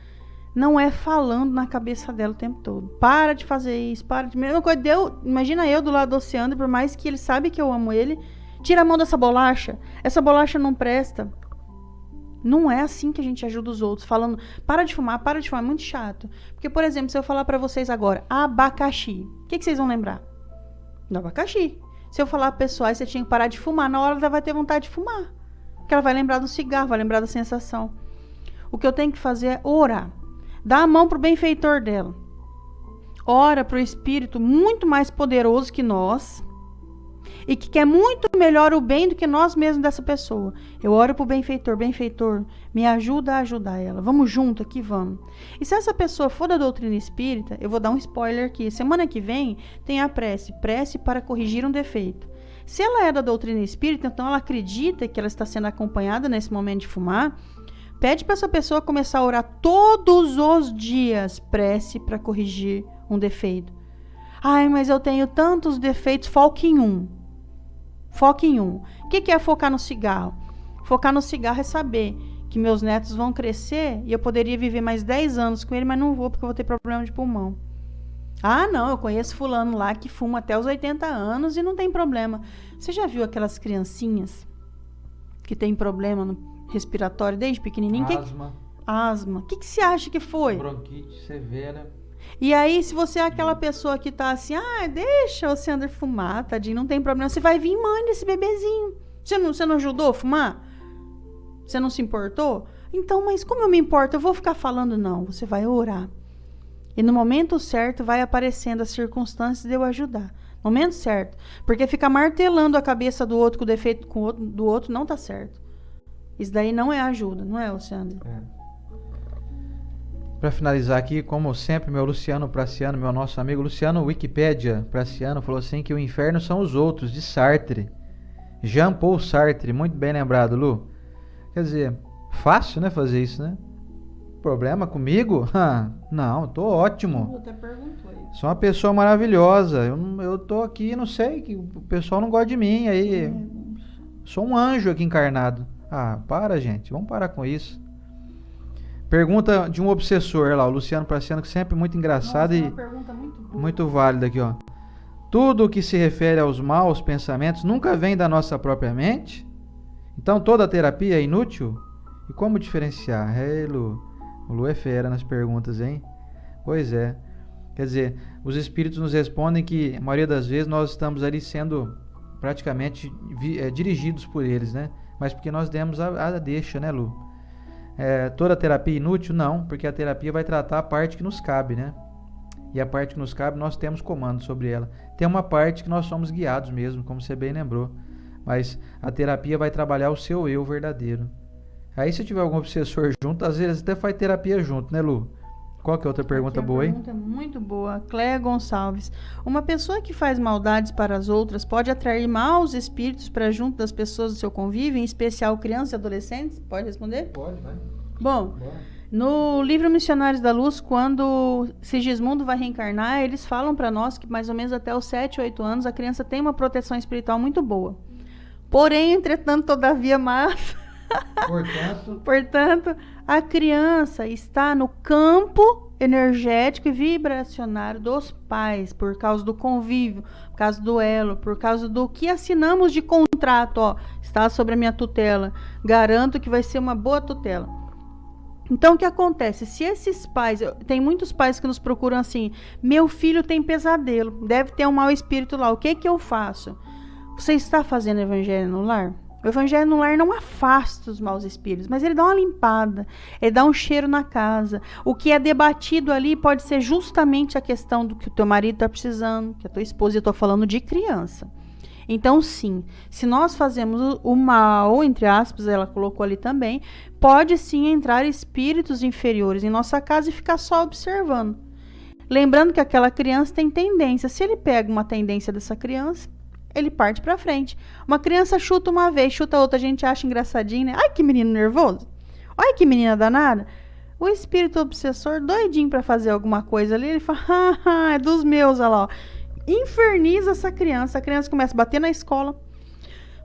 Não é falando na cabeça dela o tempo todo. Para de fazer isso, para de... Mesma coisa, imagina eu do lado do Oceano, por mais que ele sabe que eu amo ele, tira a mão dessa bolacha. Essa bolacha não presta. Não é assim que a gente ajuda os outros, falando, para de fumar, é muito chato. Porque, por exemplo, se eu falar para vocês agora, abacaxi, o que vocês vão lembrar? Do abacaxi. Se eu falar para pessoal, você tinha que parar de fumar, na hora ela vai ter vontade de fumar. Porque ela vai lembrar do cigarro, vai lembrar da sensação. O que eu tenho que fazer é orar. Dá a mão pro benfeitor dela. Ora pro Espírito muito mais poderoso que nós e que quer muito melhor o bem do que nós mesmos dessa pessoa. Eu oro pro benfeitor. Benfeitor, me ajuda a ajudar ela. Vamos junto aqui, vamos. E se essa pessoa for da doutrina espírita, eu vou dar um spoiler aqui. Semana que vem tem a prece para corrigir um defeito. Se ela é da doutrina espírita, então ela acredita que ela está sendo acompanhada nesse momento de fumar, pede para essa pessoa começar a orar todos os dias, prece para corrigir um defeito. Ai, mas eu tenho tantos defeitos, foque em um. Foque em um. O que é focar no cigarro? Focar no cigarro é saber que meus netos vão crescer e eu poderia viver mais 10 anos com ele, mas não vou porque eu vou ter problema de pulmão. Ah, não, eu conheço fulano lá que fuma até os 80 anos e não tem problema. Você já viu aquelas criancinhas que tem problema no respiratório desde pequenininho? Asma. O que você acha que foi? Bronquite severa. E aí, se você é aquela pessoa que tá assim, deixa o Sandro fumar, tadinho, não tem problema. Você vai vir mãe desse bebezinho. Você não ajudou a fumar? Você não se importou? Então, mas como eu me importo? Eu vou ficar falando? Não, você vai orar. E no momento certo vai aparecendo as circunstâncias de eu ajudar. Momento certo. Porque ficar martelando a cabeça do outro com o defeito do outro não tá certo. Isso daí não é ajuda, não é, Alexandre? Para finalizar aqui, como sempre, meu Luciano Praciano, meu nosso amigo Luciano Wikipédia Praciano, falou assim que o inferno são os outros, de Sartre. Jean-Paul Sartre, muito bem lembrado, Lu. Quer dizer, fácil, né, fazer isso, né? Problema comigo? Não, tô ótimo. Eu até perguntou isso. Sou uma pessoa maravilhosa. Eu tô aqui, não sei, que o pessoal não gosta de mim. Aí, sou um anjo aqui encarnado. Para, gente. Vamos parar com isso. Pergunta de um obsessor lá, o Luciano Praciano, que sempre muito engraçado. Nossa, e uma pergunta muito boa. Muito válida aqui, ó. Tudo o que se refere aos maus pensamentos nunca vem da nossa própria mente? Então toda a terapia é inútil? E como diferenciar? Lu, o Lu é fera nas perguntas, hein? Pois é. Quer dizer, os espíritos nos respondem que a maioria das vezes nós estamos ali sendo praticamente dirigidos por eles, né? Mas porque nós demos a deixa, né, Lu? Toda terapia inútil? Não, porque a terapia vai tratar a parte que nos cabe, né? E a parte que nos cabe, nós temos comando sobre ela. Tem uma parte que nós somos guiados mesmo, como você bem lembrou. Mas a terapia vai trabalhar o seu eu verdadeiro. Aí se tiver algum obsessor junto, às vezes até faz terapia junto, né, Lu? Qual que é outra pergunta boa, hein? Pergunta muito boa. Cléia Gonçalves. Uma pessoa que faz maldades para as outras pode atrair maus espíritos para junto das pessoas do seu convívio, em especial crianças e adolescentes? Pode responder? Pode, vai. Bom, no livro Missionários da Luz, quando Sigismundo vai reencarnar, eles falam para nós que mais ou menos até os 7, 8 anos a criança tem uma proteção espiritual muito boa. Porém, entretanto, todavia, mas... Portanto, a criança está no campo energético e vibracionário dos pais, por causa do convívio, por causa do elo, por causa do que assinamos de contrato. Está sobre a minha tutela. Garanto que vai ser uma boa tutela. Então, o que acontece? Se esses pais... Tem muitos pais que nos procuram assim, meu filho tem pesadelo, deve ter um mau espírito lá. O que eu faço? Você está fazendo evangelho no lar? O evangelho no lar não afasta os maus espíritos, mas ele dá uma limpada, ele dá um cheiro na casa. O que é debatido ali pode ser justamente a questão do que o teu marido está precisando, que a tua esposa, eu estou falando de criança. Então, sim, se nós fazemos o mal, entre aspas, ela colocou ali também, pode sim entrar espíritos inferiores em nossa casa e ficar só observando. Lembrando que aquela criança tem tendência. Se ele pega uma tendência dessa criança, ele parte pra frente. Uma criança chuta uma vez, chuta outra, a gente acha engraçadinho, né? Ai, que menino nervoso. Ai, que menina danada. O espírito obsessor, doidinho pra fazer alguma coisa ali, ele fala, haha, é dos meus, olha lá, ó. Inferniza essa criança. A criança começa a bater na escola,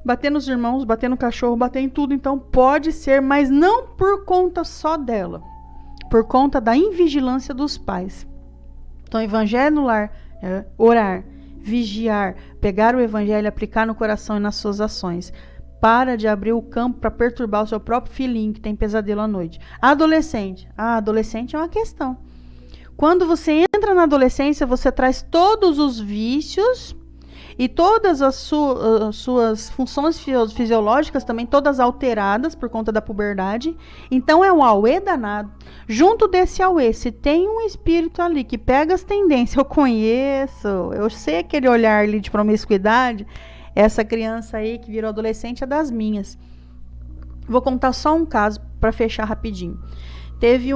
bater nos irmãos, bater no cachorro, bater em tudo. Então pode ser, mas não por conta só dela, por conta da invigilância dos pais. Então, evangelho no lar, orar, vigiar, pegar o evangelho e aplicar no coração e nas suas ações. Para de abrir o campo para perturbar o seu próprio filhinho que tem pesadelo à noite. Adolescente. Adolescente é uma questão. Quando você entra na adolescência, você traz todos os vícios e todas as suas funções fisiológicas também, todas alteradas por conta da puberdade. Então é um auê danado. Junto desse auê, se tem um espírito ali que pega as tendências, eu conheço, eu sei aquele olhar ali de promiscuidade, essa criança aí que virou adolescente é das minhas. Vou contar só um caso para fechar rapidinho. Teve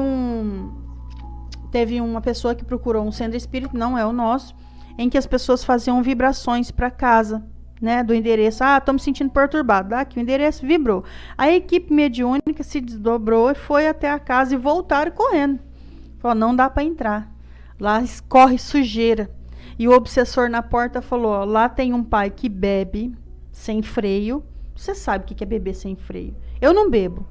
uma pessoa que procurou um centro espírita, não é o nosso, em que as pessoas faziam vibrações para casa, né, do endereço. Estou me sentindo perturbado. Aqui o endereço vibrou. A equipe mediúnica se desdobrou e foi até a casa e voltaram correndo. Falou, não dá para entrar. Lá escorre sujeira. E o obsessor na porta falou, lá tem um pai que bebe sem freio. Você sabe o que é beber sem freio. Eu não bebo.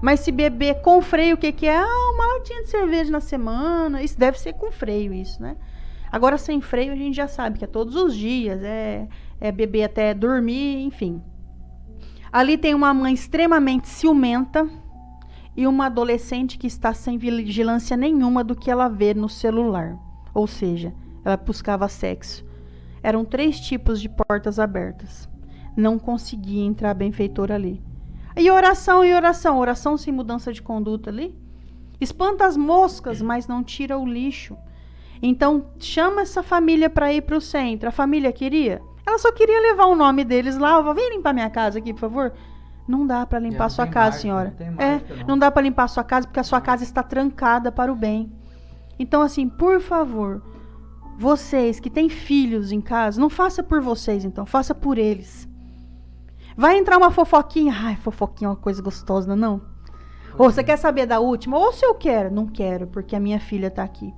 Mas se beber com freio, o que é? Uma latinha de cerveja na semana. Isso deve ser com freio, isso, né? Agora, sem freio, a gente já sabe que é todos os dias, é beber até dormir, enfim. Ali tem uma mãe extremamente ciumenta e uma adolescente que está sem vigilância nenhuma do que ela vê no celular. Ou seja, ela buscava sexo. Eram 3 tipos de portas abertas. Não conseguia entrar benfeitor ali. E oração, oração sem mudança de conduta ali. Espanta as moscas, mas não tira o lixo. Então, chama essa família para ir para o centro. A família queria? Ela só queria levar o nome deles lá. Vem limpar minha casa aqui, por favor. Não dá para limpar a sua casa, senhora. Não dá para limpar a sua casa porque a sua casa está trancada para o bem. Então, assim, por favor, vocês que têm filhos em casa, não faça por vocês, então. Faça por eles. Vai entrar uma fofoquinha. Ai, fofoquinha é uma coisa gostosa, não? Ou você quer saber da última? Ou se eu quero? Não quero, porque a minha filha está aqui.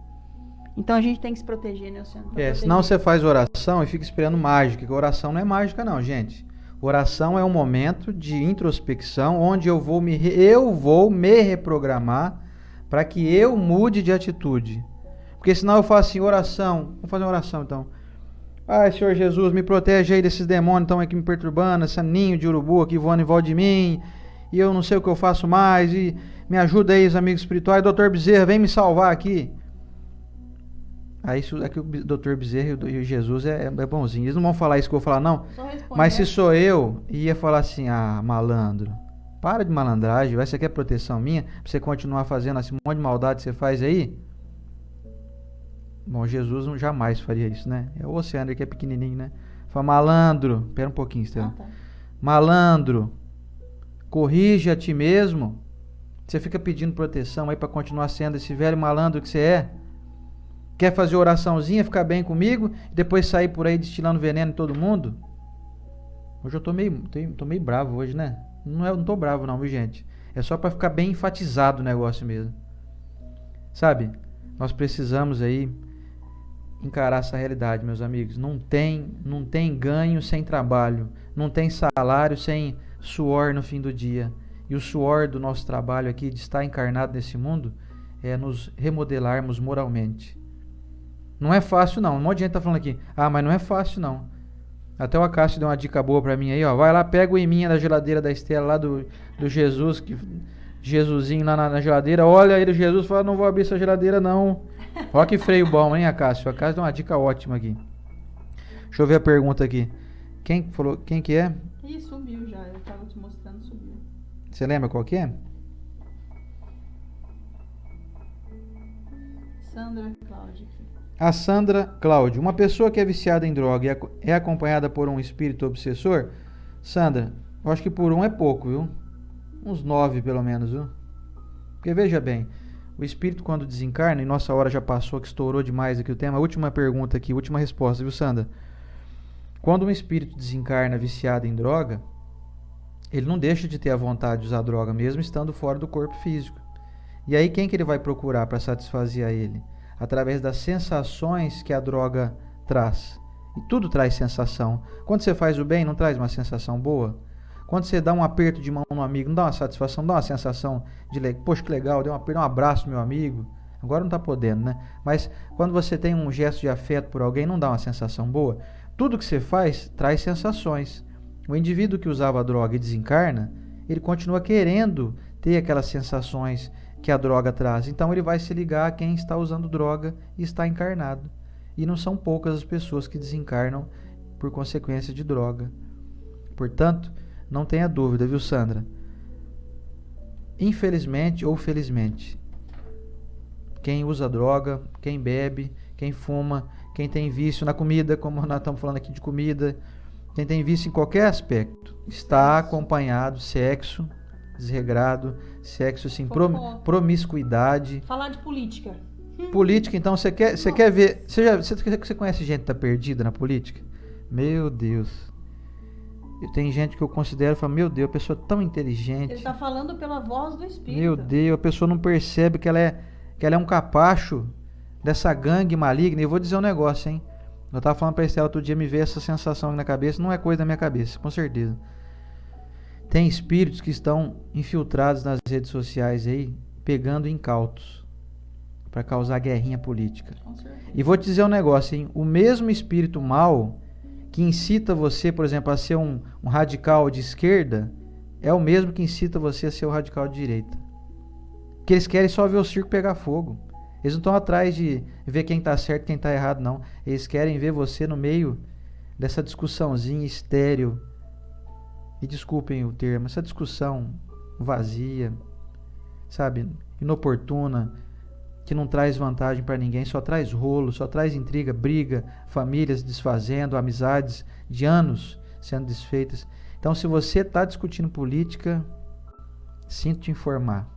Então a gente tem que se proteger, né, Luciano? Senão você faz oração e fica esperando mágica. Que oração não é mágica, não, gente. Oração é um momento de introspecção onde eu vou me reprogramar para que eu mude de atitude. Porque senão eu faço assim, oração. Vamos fazer uma oração então. Ai, Senhor Jesus, me protege aí desses demônios que estão aqui me perturbando, esse ninho de urubu aqui voando em volta de mim. E eu não sei o que eu faço mais. E me ajuda aí, os amigos espirituais. Doutor Bezerra, vem me salvar aqui. Aí isso aqui o Dr. Bezerra e o Jesus é bonzinho. Eles não vão falar isso que eu vou falar, não. Mas se sou eu, ia falar assim, malandro, para de malandragem, você quer proteção minha? Pra você continuar fazendo esse monte de maldade que você faz aí? Bom, Jesus não jamais faria isso, né? É o Oceano que é pequenininho, né? Fala, malandro, espera um pouquinho, Estela. Tá. Malandro, corrige a ti mesmo. Você fica pedindo proteção aí pra continuar sendo esse velho malandro que você é? Quer fazer oraçãozinha, ficar bem comigo e depois sair por aí destilando veneno em todo mundo? Hoje eu tô meio bravo hoje, né? Não tô bravo não, viu, gente? É só para ficar bem enfatizado o negócio mesmo. Sabe? Nós precisamos aí encarar essa realidade, meus amigos. Não tem ganho sem trabalho. Não tem salário sem suor no fim do dia. E o suor do nosso trabalho aqui, de estar encarnado nesse mundo, é nos remodelarmos moralmente. Não é fácil não, um monte de gente tá falando aqui, mas não é fácil não. Até o Acácio deu uma dica boa pra mim aí, ó, vai lá, pega o iminha da geladeira da Estela lá do Jesus, Jesusinho lá na geladeira, olha aí o Jesus, fala, não vou abrir essa geladeira não. Olha que freio bom, hein, Acácio? O Acácio deu uma dica ótima aqui. Deixa eu ver a pergunta aqui. Quem falou, quem que é? Ih, subiu já, eu tava te mostrando, subiu. Você lembra qual que é? Sandra Cláudia. A Sandra Cláudia. Uma pessoa que é viciada em droga e é acompanhada por um espírito obsessor? Sandra, eu acho que por um é pouco, viu? Uns 9 pelo menos, viu? Porque veja bem, o espírito quando desencarna, e nossa hora já passou, que estourou demais aqui o tema, a última pergunta aqui, última resposta, viu, Sandra? Quando um espírito desencarna viciado em droga, ele não deixa de ter a vontade de usar droga, mesmo estando fora do corpo físico. E aí quem que ele vai procurar para satisfazer a ele? Através das sensações que a droga traz. E tudo traz sensação. Quando você faz o bem, não traz uma sensação boa? Quando você dá um aperto de mão no amigo, não dá uma satisfação, dá uma sensação de, poxa, que legal, deu um abraço meu amigo. Agora não está podendo, né? Mas quando você tem um gesto de afeto por alguém, não dá uma sensação boa? Tudo que você faz traz sensações. O indivíduo que usava a droga e desencarna, ele continua querendo ter aquelas sensações que a droga traz. Então ele vai se ligar a quem está usando droga e está encarnado. E não são poucas as pessoas que desencarnam por consequência de droga. Portanto, não tenha dúvida, viu, Sandra? Infelizmente ou felizmente, quem usa droga, quem bebe, quem fuma, quem tem vício na comida, como nós estamos falando aqui de comida, quem tem vício em qualquer aspecto, está acompanhado, sexo desregrado, sexo assim, promiscuidade. Falar de política. Política, então, você quer ver... Você conhece gente que está perdida na política? Meu Deus. Tem gente que eu considero, falo, meu Deus, a pessoa tão inteligente. Ele está falando pela voz do Espírito. Meu Deus, a pessoa não percebe que ela é um capacho dessa gangue maligna. E eu vou dizer um negócio, hein? Eu estava falando para a Estela outro dia, me veio essa sensação aqui na cabeça. Não é coisa da minha cabeça, com certeza. Tem espíritos que estão infiltrados nas redes sociais aí, pegando incautos para causar guerrinha política. E vou te dizer um negócio, hein? O mesmo espírito mau que incita você, por exemplo, a ser um radical de esquerda, é o mesmo que incita você a ser um radical de direita. Porque eles querem só ver o circo pegar fogo. Eles não estão atrás de ver quem está certo e quem está errado, não. Eles querem ver você no meio dessa discussãozinha estéril. E desculpem o termo, essa discussão vazia, sabe, inoportuna, que não traz vantagem para ninguém, só traz rolo, só traz intriga, briga, famílias desfazendo, amizades de anos sendo desfeitas. Então, se você está discutindo política, sinto te informar,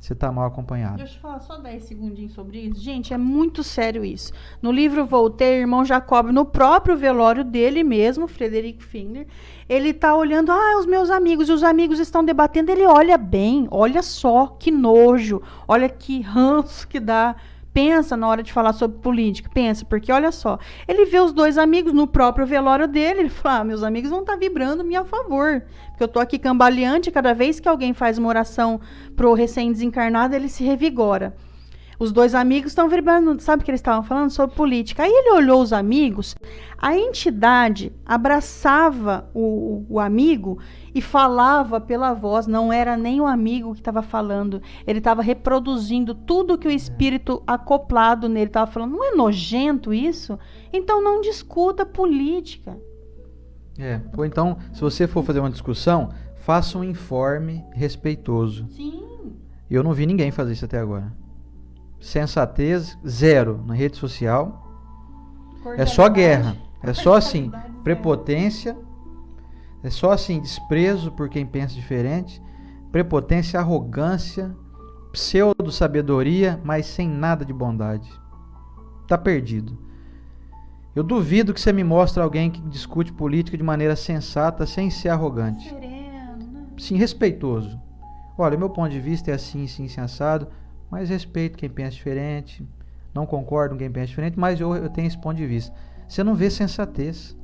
você está mal acompanhado. Deixa eu falar só 10 segundinhos sobre isso. Gente, é muito sério isso. No livro Voltaire, irmão Jacob, no próprio velório dele mesmo, Frederick Fingler, ele está olhando, os meus amigos, e os amigos estão debatendo, ele olha bem, olha só, que nojo, olha que ranço que dá. Pensa na hora de falar sobre política, pensa, porque olha só, ele vê os dois amigos no próprio velório dele, ele fala, meus amigos vão estar vibrando-me a favor, porque eu estou aqui cambaleante, cada vez que alguém faz uma oração pro recém-desencarnado, ele se revigora. Os dois amigos estão vibrando, sabe o que eles estavam falando? Sobre política. Aí ele olhou os amigos, a entidade abraçava o amigo e falava pela voz, não era nem o amigo que estava falando, ele estava reproduzindo tudo que o espírito acoplado nele estava falando. Não é nojento isso? Então não discuta política. Ou então, se você for fazer uma discussão, faça um informe respeitoso. Sim. Eu não vi ninguém fazer isso até agora. Sensatez, zero na rede social. É só guerra. É só assim, prepotência. É só assim, desprezo por quem pensa diferente. Prepotência, arrogância, pseudo-sabedoria, mas sem nada de bondade. Tá perdido. Eu duvido que você me mostre alguém que discute política de maneira sensata, sem ser arrogante. Sereno, né? Sim, respeitoso. Olha, meu ponto de vista é assim, sim, sensado. Mas respeito quem pensa diferente, não concordo com quem pensa diferente, mas eu tenho esse ponto de vista. Você não vê sensatez.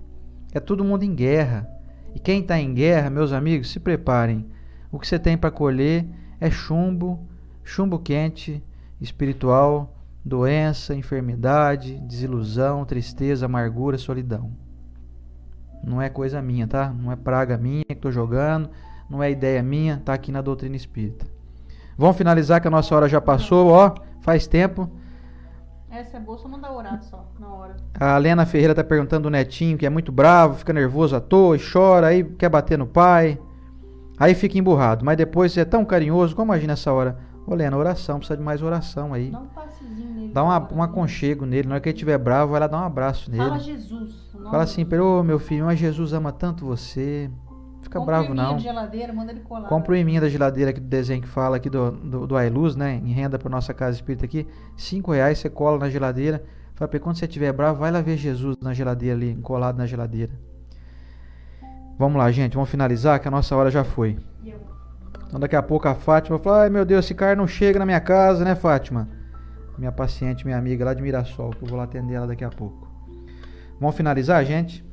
É todo mundo em guerra. E quem está em guerra, meus amigos, se preparem. O que você tem para colher é chumbo quente, espiritual, doença, enfermidade, desilusão, tristeza, amargura, solidão. Não é coisa minha, tá? Não é praga minha que estou jogando, não é ideia minha, tá aqui na doutrina espírita. Vamos finalizar que a nossa hora já passou, faz tempo. Essa é boa, só não dá horário só, na hora. A Lena Ferreira está perguntando do netinho, que é muito bravo, fica nervoso à toa, chora, aí quer bater no pai, aí fica emburrado. Mas depois é tão carinhoso, como imagina essa hora? Ô, Lena, oração, precisa de mais oração aí. Dá um passezinho nele. Dá um aconchego nele. Na hora que ele estiver bravo, vai lá dar um abraço nele. Fala Jesus. Fala assim, ô meu filho, mas Jesus ama tanto você. Fica bravo não. De geladeira, manda ele colar. Compra o imã da geladeira aqui do desenho que fala aqui do iLuz, né? Em renda pra nossa casa espírita aqui. R$5, você cola na geladeira. Fala pra ele, quando você estiver bravo, vai lá ver Jesus na geladeira ali, colado na geladeira. Vamos lá, gente, vamos finalizar que a nossa hora já foi. Então daqui a pouco a Fátima fala, ai meu Deus, esse cara não chega na minha casa, né, Fátima? Minha paciente, minha amiga lá de Mirassol, que eu vou lá atender ela daqui a pouco. Vamos finalizar, gente?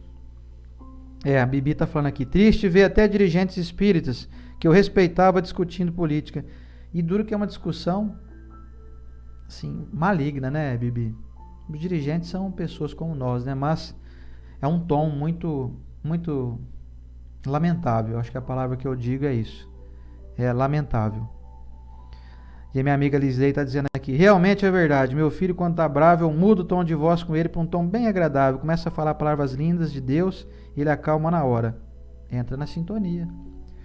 A Bibi tá falando aqui, triste ver até dirigentes espíritas que eu respeitava discutindo política. E duro que é uma discussão, assim, maligna, né, Bibi? Os dirigentes são pessoas como nós, né? Mas é um tom muito, muito lamentável. Acho que a palavra que eu digo é isso. É lamentável. E a minha amiga Lisley está dizendo aqui, realmente é verdade, meu filho quando está bravo eu mudo o tom de voz com ele para um tom bem agradável, começa a falar palavras lindas de Deus e ele acalma na hora. Entra na sintonia.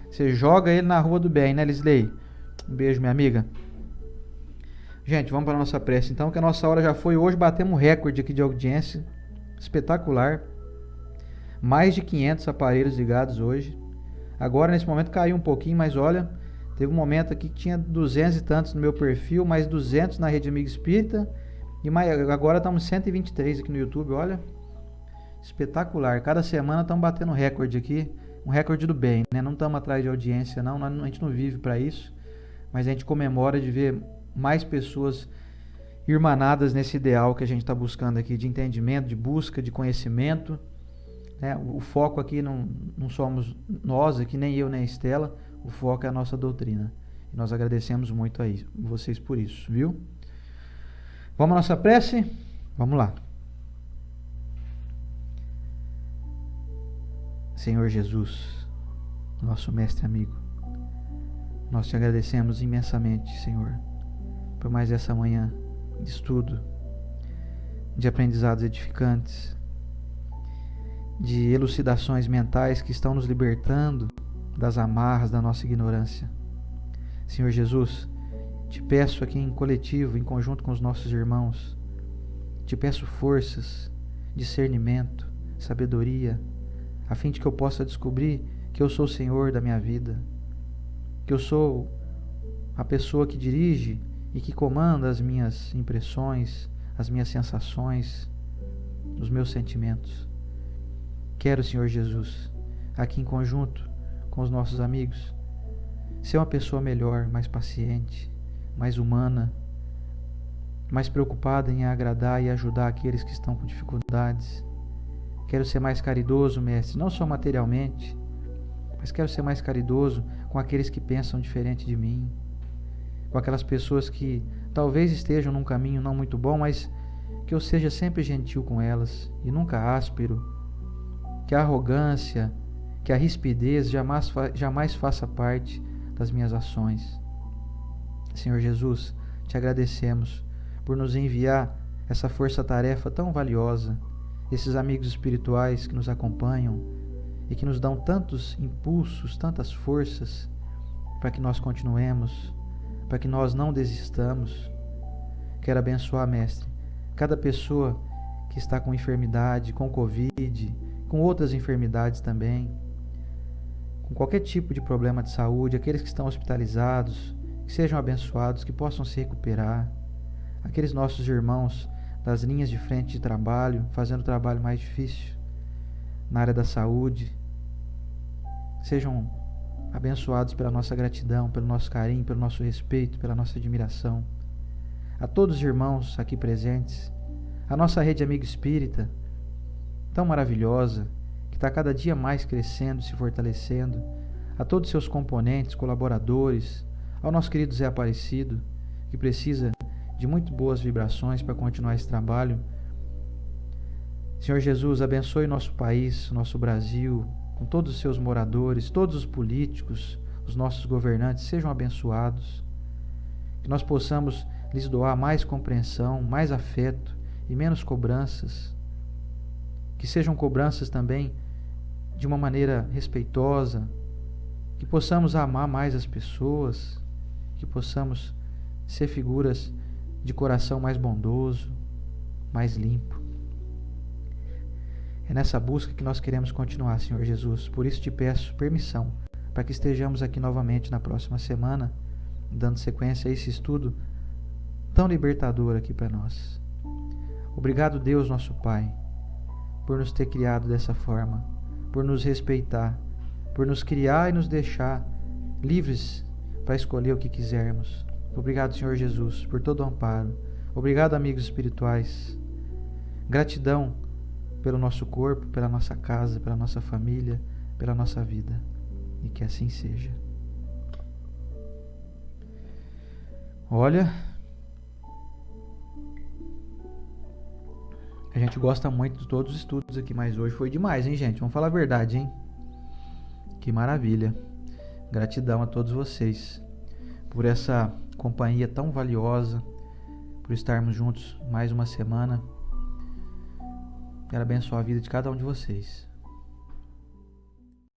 Você joga ele na rua do bem, né, Lisley? Um beijo, minha amiga. Gente, vamos para a nossa prece então, que a nossa hora já foi. Hoje batemos um recorde aqui de audiência, espetacular. Mais de 500 aparelhos ligados hoje. Agora, nesse momento, caiu um pouquinho, mas olha, teve um momento aqui que tinha 200 e tantos no meu perfil, mais 200 na Rede Amiga Espírita, e agora estamos 123 aqui no YouTube, olha, espetacular. Cada semana estamos batendo recorde aqui, um recorde do bem, né? Não estamos atrás de audiência, não, a gente não vive para isso, mas a gente comemora de ver mais pessoas irmanadas nesse ideal que a gente está buscando aqui, de entendimento, de busca, de conhecimento. O foco aqui não somos nós aqui, nem eu nem a Estela, o foco é a nossa doutrina. E nós agradecemos muito a vocês por isso, viu? Vamos à nossa prece? Vamos lá. Senhor Jesus, nosso mestre amigo, nós te agradecemos imensamente, Senhor, por mais essa manhã de estudo, de aprendizados edificantes, de elucidações mentais que estão nos libertando das amarras da nossa ignorância. Senhor Jesus, te peço aqui em coletivo, em conjunto com os nossos irmãos, te peço forças, discernimento, sabedoria, a fim de que eu possa descobrir que eu sou o Senhor da minha vida, que eu sou a pessoa que dirige e que comanda as minhas impressões, as minhas sensações, os meus sentimentos. Quero, Senhor Jesus, aqui em conjunto com os nossos amigos, ser uma pessoa melhor, mais paciente, mais humana, mais preocupada em agradar e ajudar aqueles que estão com dificuldades. Quero ser mais caridoso, mestre, não só materialmente, mas quero ser mais caridoso com aqueles que pensam diferente de mim, com aquelas pessoas que talvez estejam num caminho não muito bom, mas que eu seja sempre gentil com elas e nunca áspero, que a arrogância, que a rispidez jamais faça parte das minhas ações. Senhor Jesus, te agradecemos por nos enviar essa força-tarefa tão valiosa, esses amigos espirituais que nos acompanham e que nos dão tantos impulsos, tantas forças para que nós continuemos, para que nós não desistamos. Quero abençoar, mestre, cada pessoa que está com enfermidade, com Covid, com outras enfermidades também, com qualquer tipo de problema de saúde, aqueles que estão hospitalizados, que sejam abençoados, que possam se recuperar, aqueles nossos irmãos das linhas de frente de trabalho, fazendo o trabalho mais difícil na área da saúde, sejam abençoados pela nossa gratidão, pelo nosso carinho, pelo nosso respeito, pela nossa admiração. A todos os irmãos aqui presentes, a nossa rede Amigo Espírita, tão maravilhosa, que está cada dia mais crescendo, se fortalecendo, a todos os seus componentes, colaboradores, ao nosso querido Zé Aparecido, que precisa de muito boas vibrações para continuar esse trabalho. Senhor Jesus, abençoe o nosso país, o nosso Brasil, com todos os seus moradores, todos os políticos, os nossos governantes, sejam abençoados. Que nós possamos lhes doar mais compreensão, mais afeto e menos cobranças. Que sejam cobranças também de uma maneira respeitosa, que possamos amar mais as pessoas, que possamos ser figuras de coração mais bondoso, mais limpo. É nessa busca que nós queremos continuar, Senhor Jesus. Por isso te peço permissão para que estejamos aqui novamente na próxima semana, dando sequência a esse estudo tão libertador aqui para nós. Obrigado, Deus, nosso Pai, por nos ter criado dessa forma, por nos respeitar, por nos criar e nos deixar livres para escolher o que quisermos. Obrigado, Senhor Jesus, por todo o amparo. Obrigado, amigos espirituais. Gratidão pelo nosso corpo, pela nossa casa, pela nossa família, pela nossa vida. E que assim seja. Olha, a gente gosta muito de todos os estudos aqui, mas hoje foi demais, hein, gente? Vamos falar a verdade, hein? Que maravilha. Gratidão a todos vocês por essa companhia tão valiosa, por estarmos juntos mais uma semana. Quero abençoar a vida de cada um de vocês.